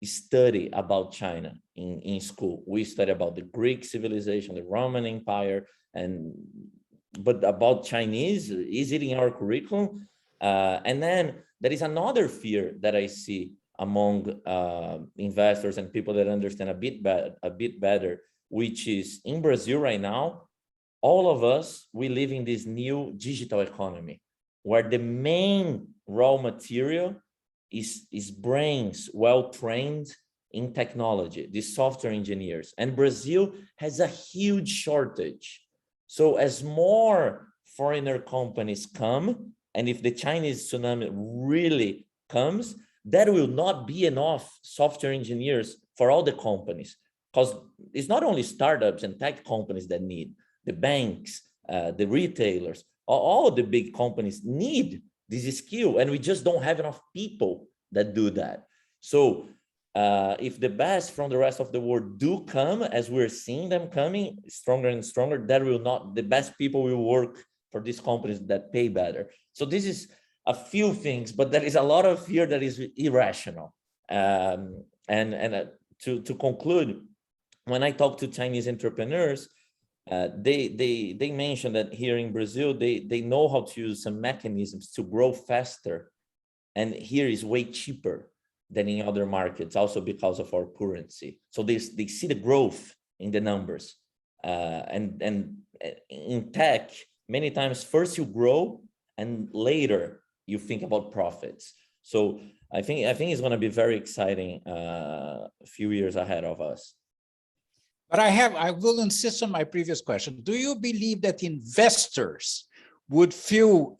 study about China in school? We study about the Greek civilization, the Roman Empire, but about Chinese, is it in our curriculum? And then there is another fear that I see among investors and people that understand a bit better, which is in Brazil right now, all of us, we live in this new digital economy where the main raw material is brains well-trained in technology, the software engineers. And Brazil has a huge shortage. So as more foreigner companies come, and if the Chinese tsunami really comes, there will not be enough software engineers for all the companies, because it's not only startups and tech companies that need, the banks, the retailers, all the big companies need this skill, and we just don't have enough people that do that. So if the best from the rest of the world do come, as we're seeing them coming stronger and stronger, the best people will work for these companies that pay better. So this is a few things, but there is a lot of fear that is irrational. To conclude, when I talk to Chinese entrepreneurs, they mention that here in Brazil, they know how to use some mechanisms to grow faster. And here is way cheaper than in other markets, also because of our currency. So they see the growth in the numbers. And in tech, many times first you grow and later you think about profits. So I think it's going to be very exciting a few years ahead of us. But I will insist on my previous question. Do you believe that investors would feel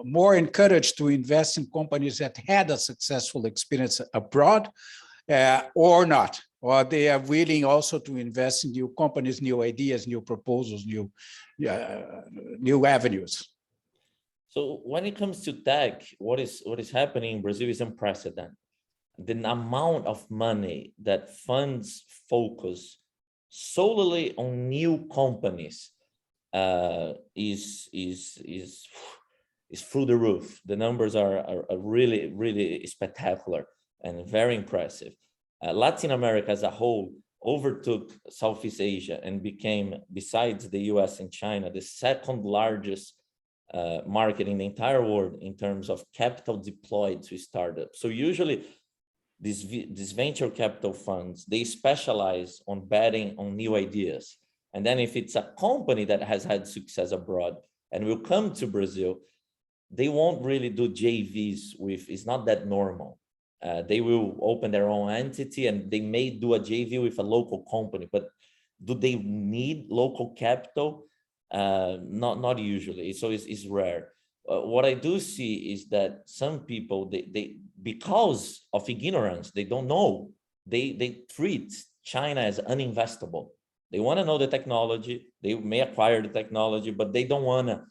more encouraged to invest in companies that had a successful experience abroad or not? Or they are willing also to invest in new companies, new ideas, new proposals, new avenues? So when it comes to tech, what is happening in Brazil is unprecedented. The amount of money that funds focus solely on new companies is through the roof. The numbers are really, really spectacular and very impressive. Latin America as a whole overtook Southeast Asia and became, besides the US and China, the second largest market in the entire world in terms of capital deployed to startups. So usually these venture capital funds, they specialize on betting on new ideas. And then if it's a company that has had success abroad and will come to Brazil, they won't really do JVs with, it's not that normal. They will open their own entity and they may do a JV with a local company, but do they need local capital? Not usually, so it's rare. What I do see is that some people, they because of ignorance, they don't know, they treat China as uninvestable. They want to know the technology, they may acquire the technology, but they don't want to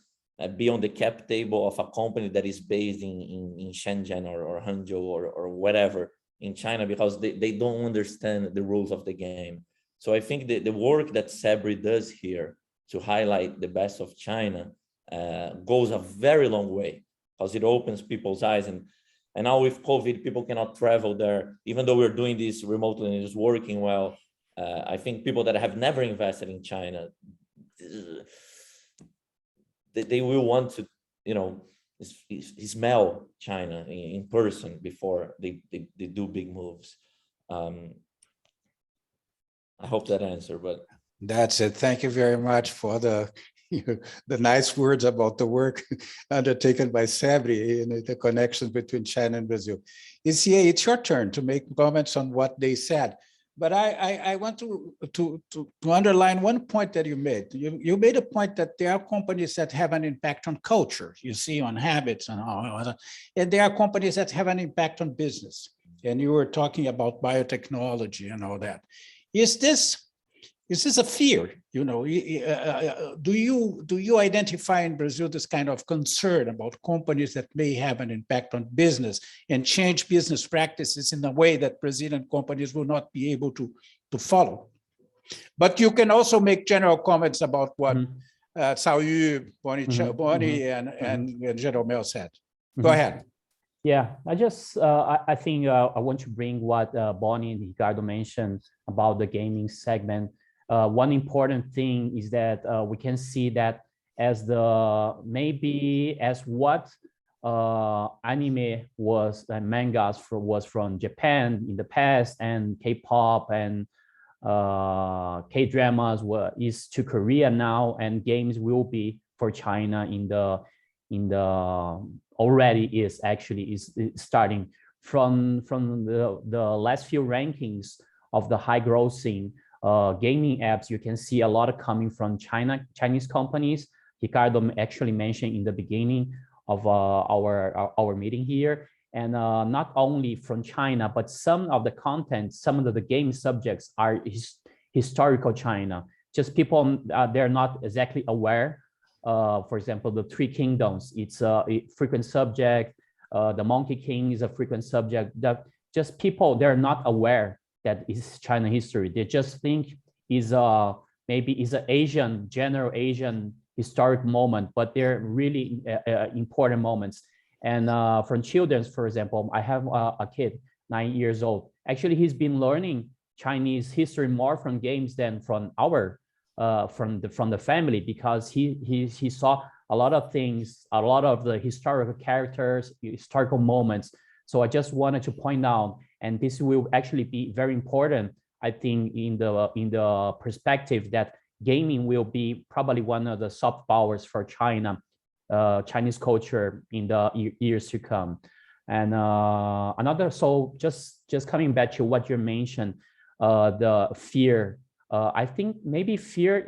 be on the cap table of a company that is based in Shenzhen or Hangzhou or whatever in China, because they don't understand the rules of the game. So I think the work that CEBRI does here to highlight the best of China goes a very long way, because it opens people's eyes. And now with COVID, people cannot travel there, even though we're doing this remotely and it's working well. I think people that have never invested in China, they will want to, smell China in person before they do big moves. I hope that answered, but. That's it. Thank you very much for the nice words about the work undertaken by CEBRI and the connections between China and Brazil. ECA, it's your turn to make comments on what they said. But I want to underline one point that you made. You made a point that there are companies that have an impact on culture, you see, on habits and all, and there are companies that have an impact on business. And you were talking about biotechnology and all that. Is this a fear? Do you identify in Brazil this kind of concern about companies that may have an impact on business and change business practices in a way that Brazilian companies will not be able to follow? But you can also make general comments about what Saul, Bonnie, and General Mel said. Go ahead. Yeah, I think I want to bring what Bonnie and Ricardo mentioned about the gaming segment. One important thing is that we can see that as what anime was, mangas was from Japan in the past, and K-pop and K-dramas is to Korea now, and games will be for China already is starting from the last few rankings of the high grossing gaming apps. You can see a lot of coming from Chinese companies. Ricardo actually mentioned in the beginning of our meeting here, and not only from China, but some of the content, some of the game subjects are historical China. Just people, they're not exactly aware. For example, the Three Kingdoms, it's a frequent subject. The Monkey King is a frequent subject. That just people, they're not aware that is China history. They just think maybe is an general Asian historic moment, but they're really important moments. And from children, for example, I have a kid, 9 years old. Actually, he's been learning Chinese history more from games than from from the family, because he saw a lot of things, a lot of the historical characters, historical moments. So I just wanted to point out, and this will actually be very important, I think, in the perspective that gaming will be probably one of the soft powers for China, Chinese culture in the years to come. And so just coming back to what you mentioned, the fear. I think maybe fear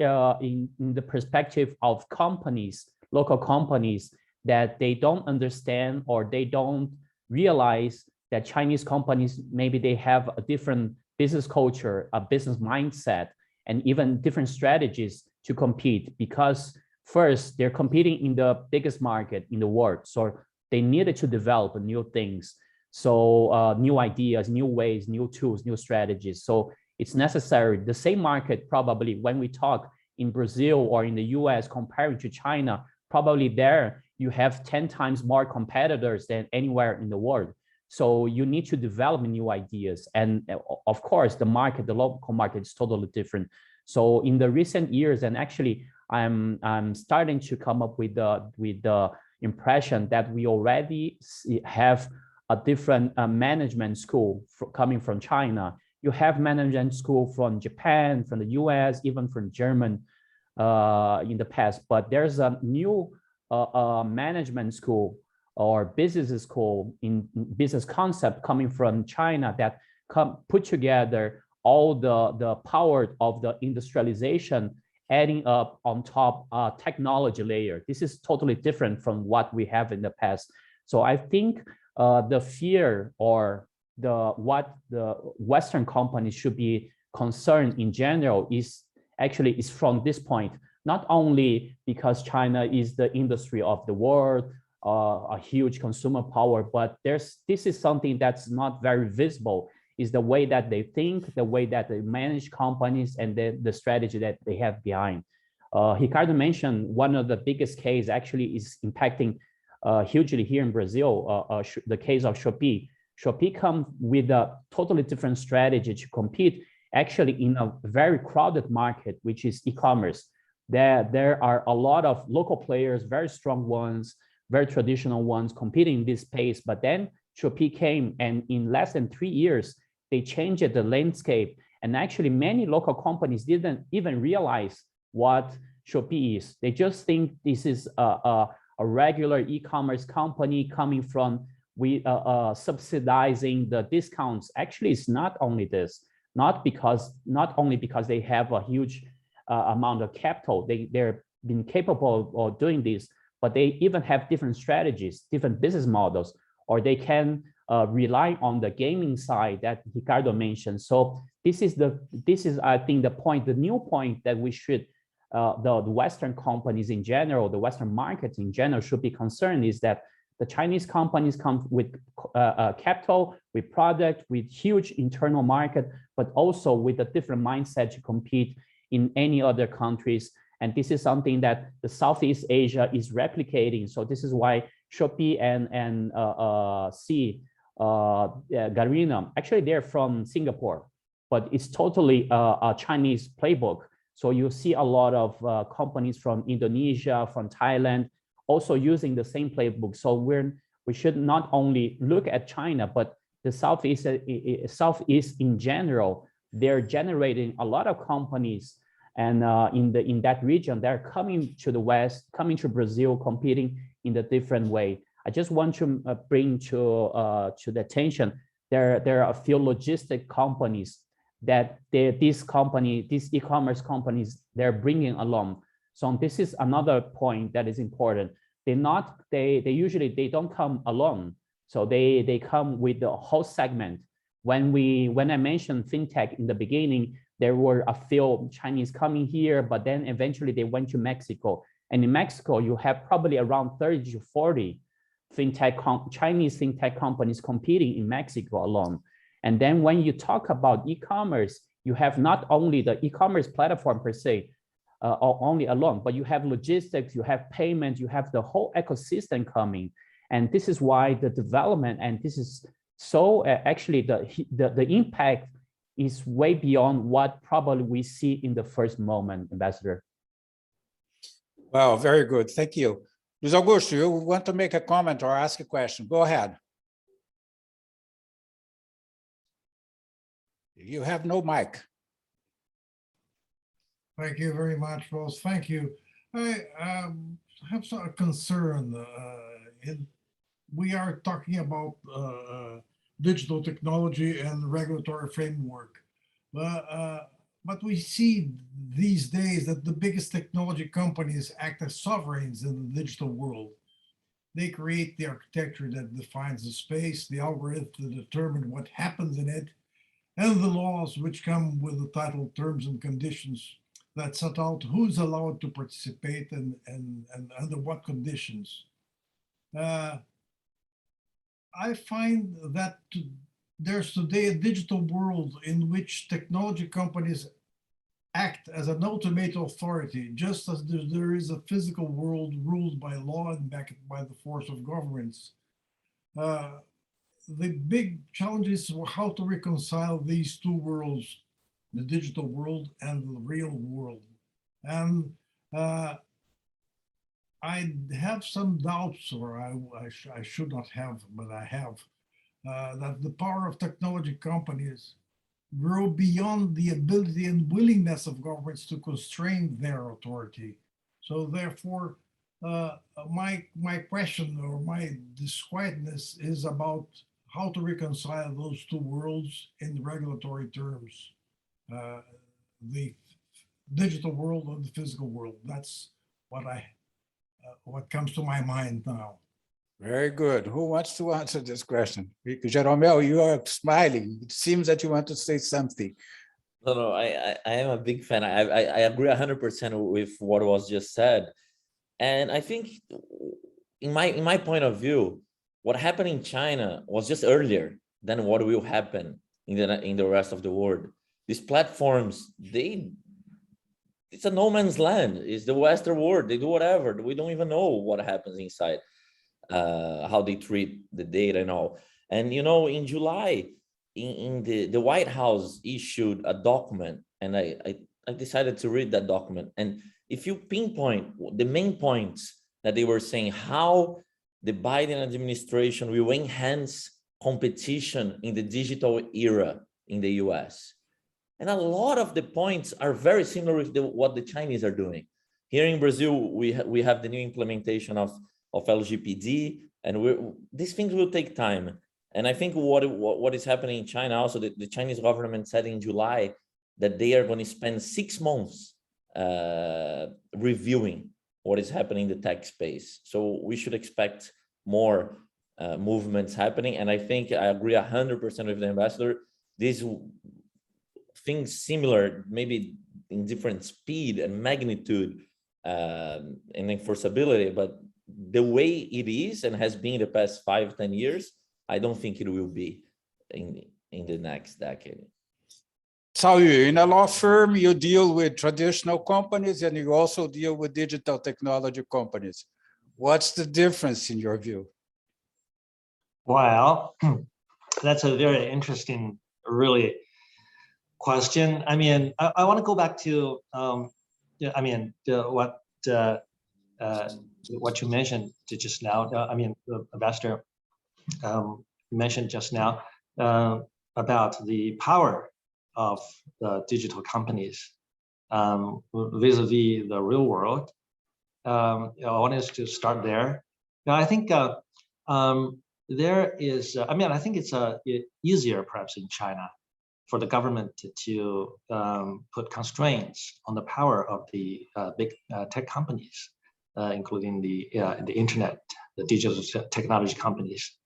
in the perspective of companies, local companies, that they don't understand or they don't realize that Chinese companies, maybe they have a different business culture, a business mindset, and even different strategies to compete, because first, they're competing in the biggest market in the world. So they needed to develop new things. So new ideas, new ways, new tools, new strategies. So it's necessary. The same market, probably when we talk in Brazil or in the US comparing to China, probably there you have 10 times more competitors than anywhere in the world. So you need to develop new ideas. And of course, the market, the local market is totally different. So in the recent years, and actually I'm starting to come up with the impression that we already have a different management school coming from China. You have management school from Japan, from the US, even from German in the past, but there's a new management school or business school in business concept coming from China that put together all the power of the industrialization, adding up on top technology layer. This is totally different from what we have in the past. So I think the fear or what the Western companies should be concerned in general is from this point, not only because China is the industry of the world, a huge consumer power, but this is something that's not very visible, is the way that they think, the way that they manage companies, and the strategy that they have behind. Ricardo mentioned one of the biggest case actually is impacting hugely here in Brazil, the case of Shopee. Shopee comes with a totally different strategy to compete actually in a very crowded market, which is e-commerce. There are a lot of local players, very strong ones, very traditional ones competing in this space, but then Shopee came, and in less than 3 years, they changed the landscape. And actually many local companies didn't even realize what Shopee is. They just think this is a regular e-commerce company coming from subsidizing the discounts. Actually, it's not only this, not only because they have a huge amount of capital, they're been capable of doing this, but they even have different strategies, different business models, or they can rely on the gaming side that Ricardo mentioned. So this is I think the point, the new point that we should, the Western companies in general, the Western markets in general should be concerned is that the Chinese companies come with capital, with product, with huge internal market, but also with a different mindset to compete in any other countries. And this is something that the Southeast Asia is replicating. So this is why Shopee and Garena, actually they're from Singapore, but it's totally a Chinese playbook. So you see a lot of companies from Indonesia, from Thailand, also using the same playbook. So we should not only look at China, but the Southeast in general. They're generating a lot of companies, and in that region, they're coming to the West, coming to Brazil, competing in a different way. I just want to bring to the attention, there are a few logistic companies that these e-commerce companies, they're bringing along. So this is another point that is important. They usually don't come alone. So they come with the whole segment. When I mentioned fintech in the beginning, there were a few Chinese coming here, but then eventually they went to Mexico. And in Mexico, you have probably around 30 to 40 Chinese fintech companies competing in Mexico alone. And then when you talk about e-commerce, you have not only the e-commerce platform per se, only alone, but you have logistics, you have payments, you have the whole ecosystem coming. And this is why the development, and this is so actually the impact is way beyond what probably we see in the first moment, Ambassador. Well, very good. Thank you. Luis Augusto, you want to make a comment or ask a question? Go ahead. You have no mic. Thank you very much, Rose. Thank you. I have a concern. We are talking about digital technology and regulatory framework. But we see these days that the biggest technology companies act as sovereigns in the digital world. They create the architecture that defines the space, the algorithm to determine what happens in it, and the laws which come with the title, terms and conditions that set out who's allowed to participate and under what conditions. I find that there's today a digital world in which technology companies act as an ultimate authority, just as there is a physical world ruled by law and backed by the force of governments. The big challenge is how to reconcile these two worlds, the digital world and the real world. And I have some doubts, or I should not have, but I have, that the power of technology companies grow beyond the ability and willingness of governments to constrain their authority. So therefore, my question or my disquietness is about how to reconcile those two worlds in regulatory terms, the digital world and the physical world. That's what comes to my mind now. Very good. Who wants to answer this question? Jeromel, you are smiling. It seems that you want to say something. No, I am a big fan. I agree 100% with what was just said. And I think in my point of view, what happened in China was just earlier than what will happen in the rest of the world. These platforms, it's a no man's land. It's the Western world. They do whatever. We don't even know what happens inside, how they treat the data and all. And in July, in the White House issued a document, and I decided to read that document. And if you pinpoint the main points that they were saying, how the Biden administration will enhance competition in the digital era in the US. And a lot of the points are very similar with what the Chinese are doing. Here in Brazil, we have the new implementation of LGPD, and these things will take time. And I think what is happening in China also, the Chinese government said in July that they are going to spend 6 months reviewing what is happening in the tech space. So we should expect more movements happening. And I think I agree 100% with the ambassador. These things similar, maybe in different speed and magnitude and enforceability, but the way it is and has been the past 5-10 years, I don't think it will be in the next decade. So in a law firm, you deal with traditional companies and you also deal with digital technology companies. What's the difference in your view? Well, that's a very interesting, really question. I mean, I want to go back to, what you mentioned just now. The ambassador mentioned just now about the power of the digital companies vis-a-vis the real world. I wanted to start there. Now, I think there is, I think it's easier perhaps in China for the government to put constraints on the power of the big tech companies, including the internet, the digital technology companies,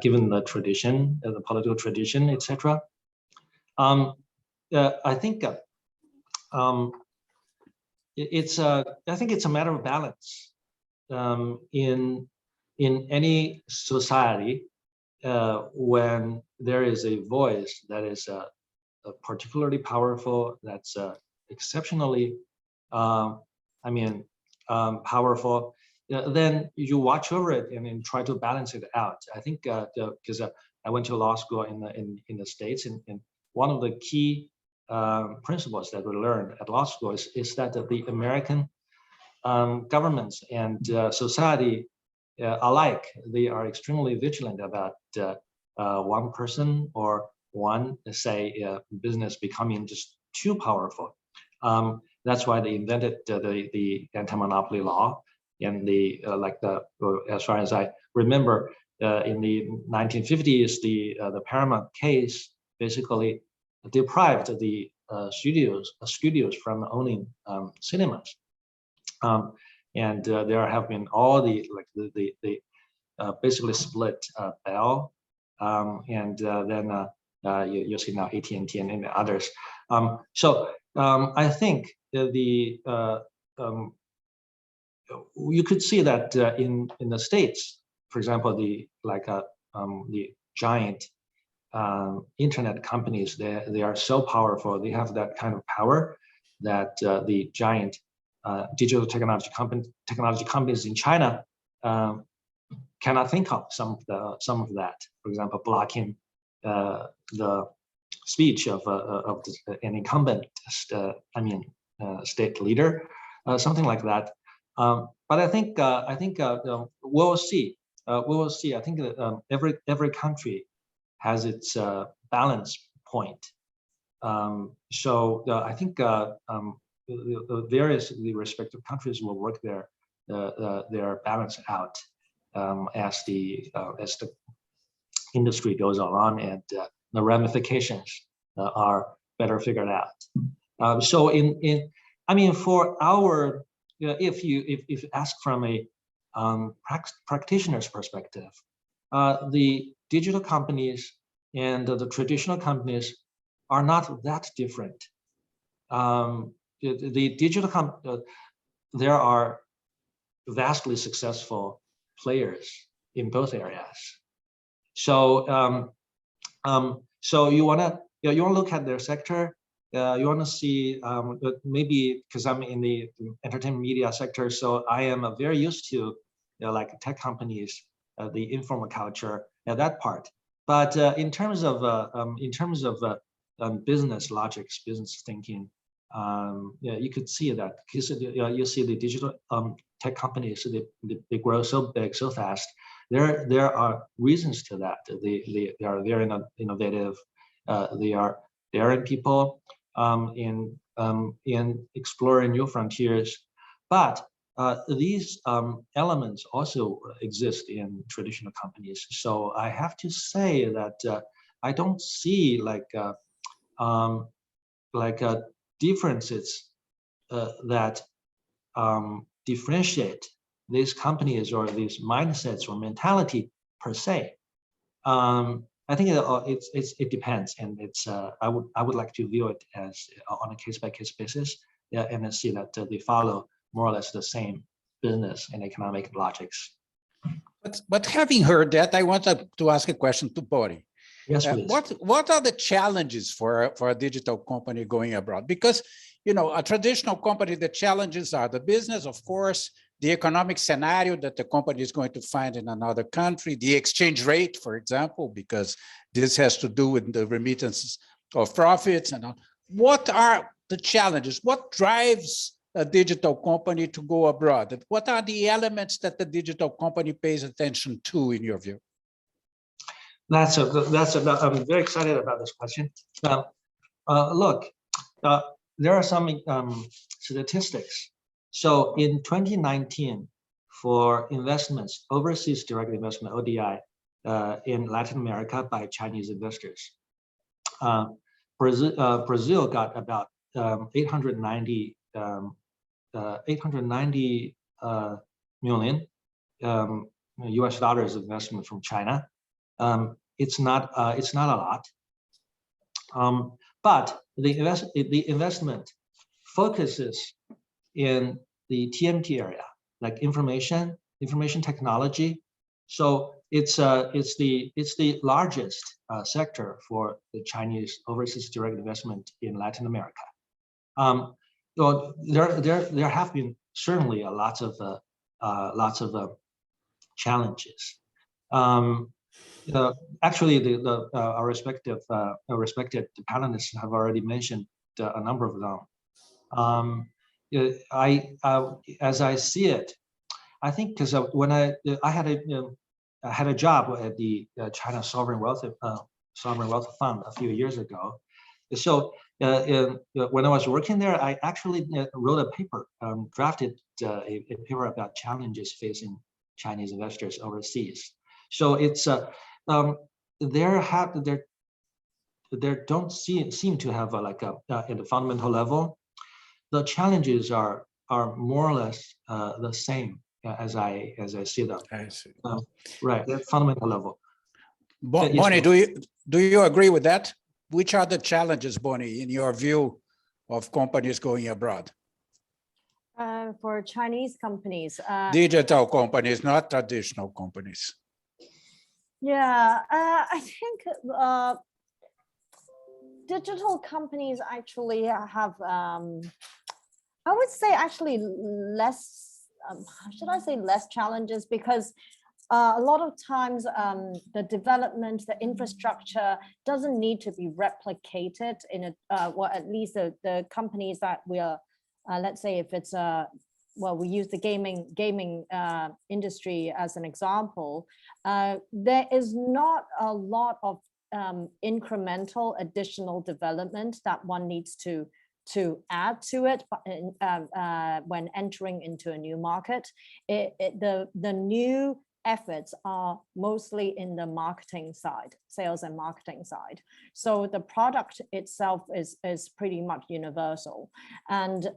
given the tradition, the political tradition, etc. I think it's a matter of balance in any society when there is a voice that is particularly powerful, that's exceptionally powerful. Then you watch over it and try to balance it out. I think because I went to law school in the States, and one of the key principles that we learned at law school is that the American governments and society alike, they are extremely vigilant about one person or one, say, business becoming just too powerful. That's why they invented the anti-monopoly law, and as far as I remember, in the 1950s, the Paramount case basically deprived the studios from owning cinemas, and there have been all the basically split Bell, and then you see now AT&T and others. So I think you could see that in the States, for example, the giant internet companies, they are so powerful. They have that kind of power that the giant digital technology companies in China cannot think of some of that. For example, blocking the speech of an incumbent state leader, something like that. But I think we'll see. We will see. I think that every country has its balance point I think the respective countries will work their balance out as the industry goes on and the ramifications are better figured out. So I mean, for our, if you ask from a practitioner's perspective, the digital companies and the traditional companies are not that different. The digital there are vastly successful players in both areas. So so you wanna look at their sector. You want to see maybe because I'm in the entertainment media sector, so I am very used to like tech companies, the informal culture, that part. But in terms of business logics, business thinking, you could see that because you see the digital tech companies, they grow so big, so fast. There are reasons to that. They are very innovative. They are daring people in exploring new frontiers. But these elements also exist in traditional companies. So I have to say that I don't see differences that differentiate these companies or these mindsets or mentality per se. I think it depends, and it's I would like to view it as on a case-by-case basis, and then see that they follow more or less the same business and economic logics. But having heard that, I want to ask a question to Bori. Yes, please. What are the challenges for a digital company going abroad? Because a traditional company, the challenges are the business, of course, the economic scenario that the company is going to find in another country, the exchange rate, for example, because this has to do with the remittances of profits and all. What are the challenges? What drives a digital company to go abroad? What are the elements that the digital company pays attention to, in your view? I'm very excited about this question. Look, there are some statistics. So in 2019, for investments, overseas direct investment, ODI, in Latin America by Chinese investors, Brazil got about 890 million US dollars investment from China. It's not a lot, but the investment focuses in the TMT area, like information technology. So it's the largest sector for the Chinese overseas direct investment in Latin America. So there have been certainly lots of challenges. Actually, our respective panelists have already mentioned a number of them. As I see it, I think because when I had a job at the China Sovereign Wealth Fund a few years ago. So when I was working there, I actually wrote a paper, drafted a paper about challenges facing Chinese investors overseas. So it's there don't seem to have at a fundamental level. The challenges are more or less the same as I see them. I see. Right, at fundamental level. Bonnie, do you agree with that? Which are the challenges, Bonnie, in your view, of companies going abroad? For Chinese companies, digital companies, not traditional companies. Yeah, I think digital companies actually have, I would say actually less, should I say less challenges, because a lot of times the development, the infrastructure doesn't need to be replicated in well, at least the companies that we are, let's say if it's well, we use the gaming industry as an example. There is not a lot of incremental additional development that one needs to add to it when entering into a new market. The new efforts are mostly in the marketing side, sales and marketing side. So the product itself is pretty much universal. And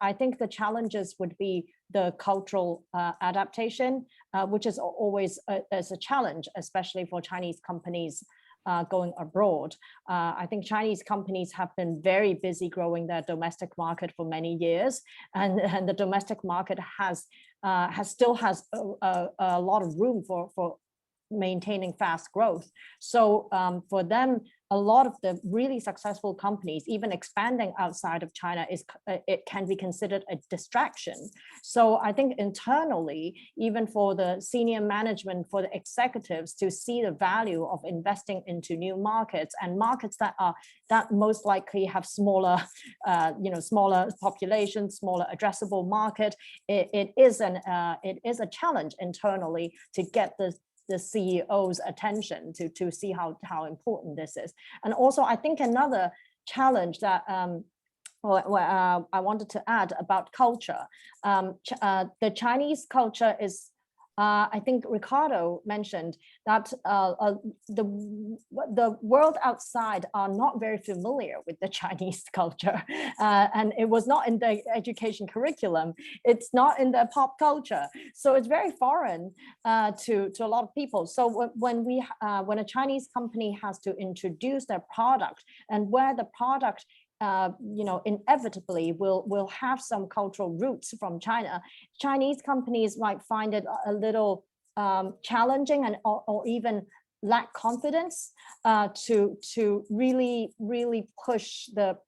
I think the challenges would be the cultural adaptation, which is always a challenge, especially for Chinese companies going abroad. I think Chinese companies have been very busy growing their domestic market for many years, and the domestic market still has a lot of room for maintaining fast growth. So for them, a lot of the really successful companies, even expanding outside of China, it can be considered a distraction. So I think internally, even for the senior management, for the executives to see the value of investing into new markets and markets that most likely have smaller, smaller population, smaller addressable market, it is a challenge internally to get the CEO's attention to see how important this is. And also, I think another challenge that I wanted to add about culture, the Chinese culture is, I think Ricardo mentioned that the world outside are not very familiar with the Chinese culture, and it was not in the education curriculum. It's not in the pop culture, so it's very foreign to a lot of people. So when a Chinese company has to introduce their product, and where the product inevitably will have some cultural roots from China, Chinese companies might find it a little challenging or even lack confidence to really push the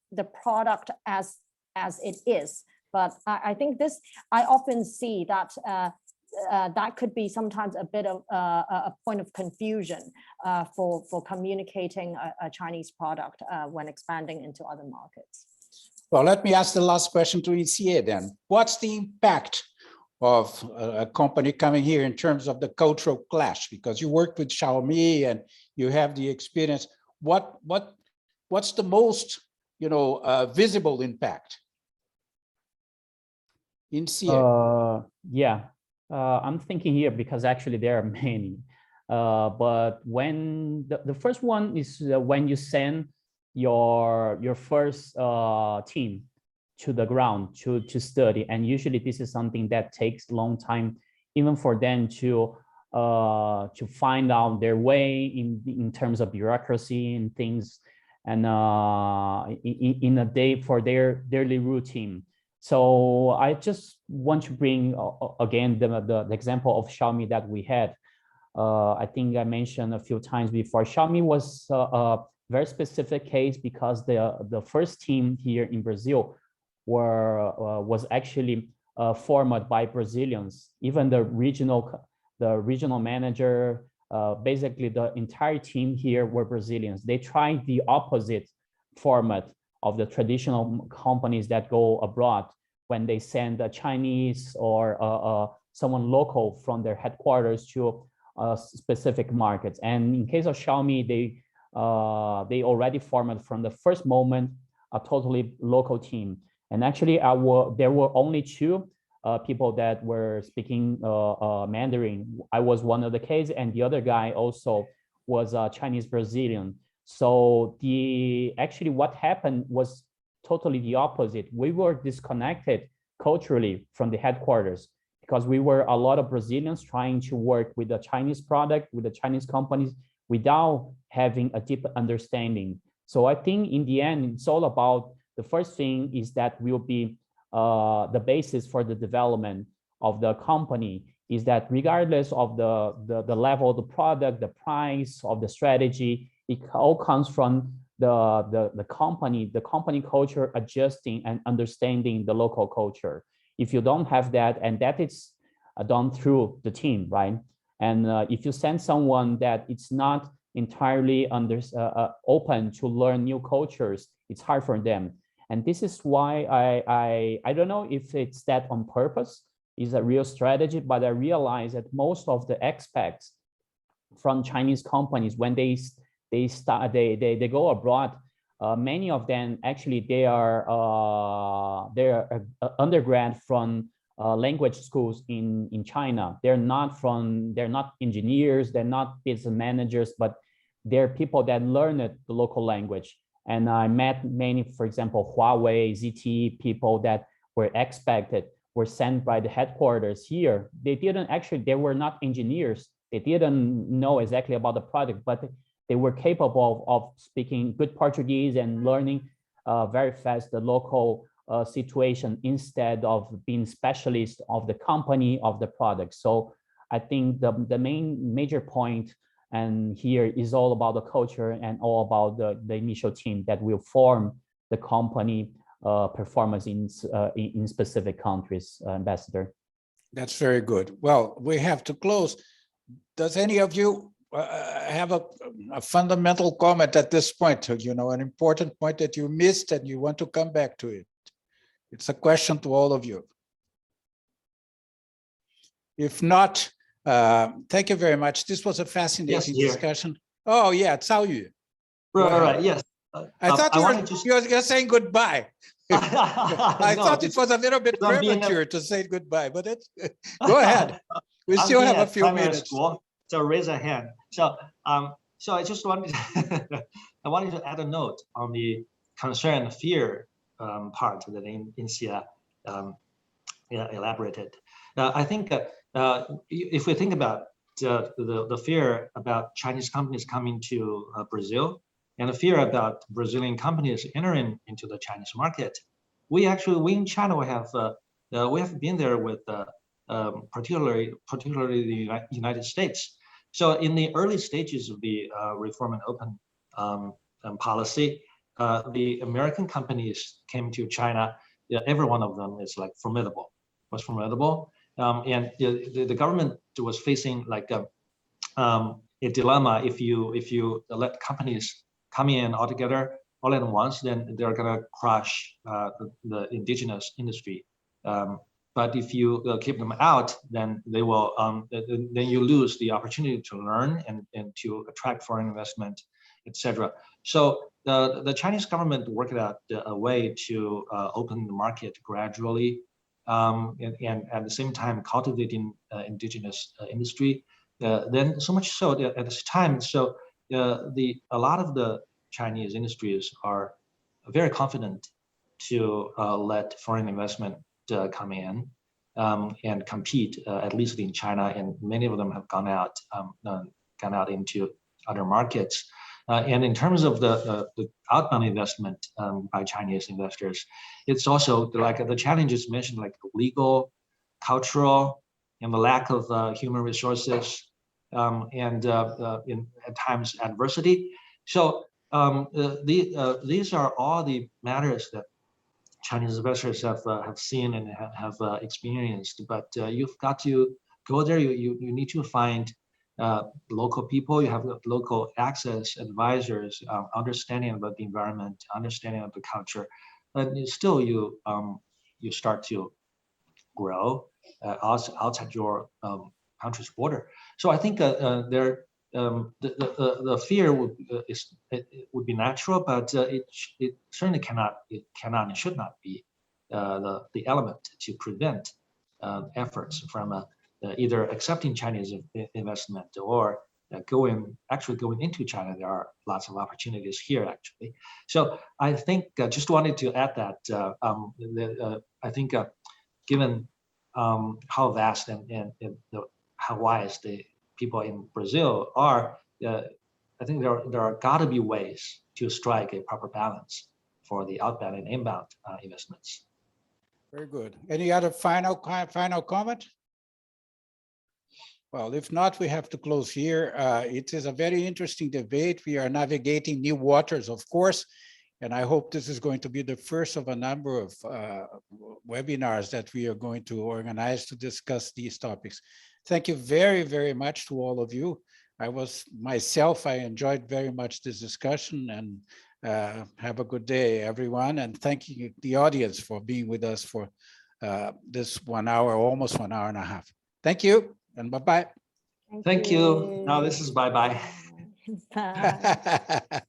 product as it is. But I think I often see that that could be sometimes a bit of a point of confusion for communicating a Chinese product when expanding into other markets. Well, let me ask the last question to ECA then. What's the impact of a company coming here in terms of the cultural clash? Because you worked with Xiaomi and you have the experience. What's the most visible impact? ECA. Yeah. I'm thinking here because actually there are many, but when the first one is when you send your first team to the ground to study, and usually this is something that takes a long time, even for them to find out their way in terms of bureaucracy and things, and in a day for their daily routine. So I just want to bring again the example of Xiaomi that we had. I think I mentioned a few times before. Xiaomi was a very specific case because the first team here in Brazil was actually formed by Brazilians. Even the regional manager, basically the entire team here were Brazilians. They tried the opposite format of the traditional companies that go abroad when they send a Chinese or someone local from their headquarters to specific markets. And in case of Xiaomi, they already formed from the first moment a totally local team. And actually, there were only two people that were speaking Mandarin. I was one of the case, and the other guy also was a Chinese Brazilian. So actually what happened was totally the opposite. We were disconnected culturally from the headquarters because we were a lot of Brazilians trying to work with the Chinese product, with the Chinese companies, without having a deep understanding. So I think in the end, it's all about the first thing is that will be the basis for the development of the company, is that regardless of the level of the product, the price of the strategy, it all comes from the company culture adjusting and understanding the local culture. If you don't have that, and that is done through the team, right? And if you send someone that it's not entirely open to learn new cultures, it's hard for them. And this is why I don't know if it's that on purpose, is a real strategy, but I realize that most of the expats from Chinese companies, when they they go abroad. Many of them actually they're undergrad from language schools in China. They're not engineers, they're not business managers, but they're people that learned the local language. And I met many, for example, Huawei, ZTE people that were expected, were sent by the headquarters here. They were not engineers. They didn't know exactly about the product, but they were capable of speaking good Portuguese and learning very fast the local situation instead of being specialists of the company, of the product. So I think the major point and here is all about the culture and all about the initial team that will form the company performance in specific countries, Ambassador. That's very good. Well, we have to close. Does any of you have a fundamental comment at this point? You know, an important point that you missed and you want to come back to it? It's a question to all of you. If not, thank you very much. This was a fascinating discussion. Oh yeah, Cao Yu. Right. Yes. I thought you're saying goodbye. I thought it was a little bit premature to say goodbye, but go ahead. We still have a few minutes. School, so raise a hand. So I just wanted I wanted to add a note on the concern and fear part that Insia elaborated. I think if we think about the fear about Chinese companies coming to Brazil and the fear about Brazilian companies entering into the Chinese market, we in China we have been there with particularly the United States. So in the early stages of the reform and open policy, the American companies came to China. Every one of them is like formidable. And the government was facing like a dilemma. If you let companies come in altogether all at once, then they're gonna crush the indigenous industry. But if you keep them out, then they will. Then you lose the opportunity to learn and to attract foreign investment, etc. So the Chinese government worked out a way to open the market gradually, and at the same time cultivating indigenous industry. Then so much so that at this time, so a lot of the Chinese industries are very confident to let foreign investment come in and compete, at least in China, and many of them have gone out into other markets. And in terms of the outbound investment by Chinese investors, it's also like the challenges mentioned, like legal, cultural, and the lack of human resources, and at times adversity. So these are all the matters that Chinese investors have seen and have experienced. But you've got to go there. You need to find local people. You have local access, advisors, understanding about the environment, understanding of the culture, and still you start to grow outside your country's border. So I think the fear would be natural, but it certainly cannot and should not be the element to prevent efforts from either accepting Chinese investment or actually going into China. There are lots of opportunities here, actually. So I think just wanted to add that I think given how vast and how wise the people in Brazil are, I think there are got to be ways to strike a proper balance for the outbound and inbound investments. Very good. Any other final comment? Well, if not, we have to close here. It is a very interesting debate. We are navigating new waters, of course, and I hope this is going to be the first of a number of webinars that we are going to organize to discuss these topics. Thank you very, very much to all of you. I enjoyed very much this discussion, and have a good day, everyone. And thank you, the audience, for being with us for this 1 hour, almost 1 hour and a half. Thank you, and bye-bye. Thank you. Now this is bye-bye. Bye.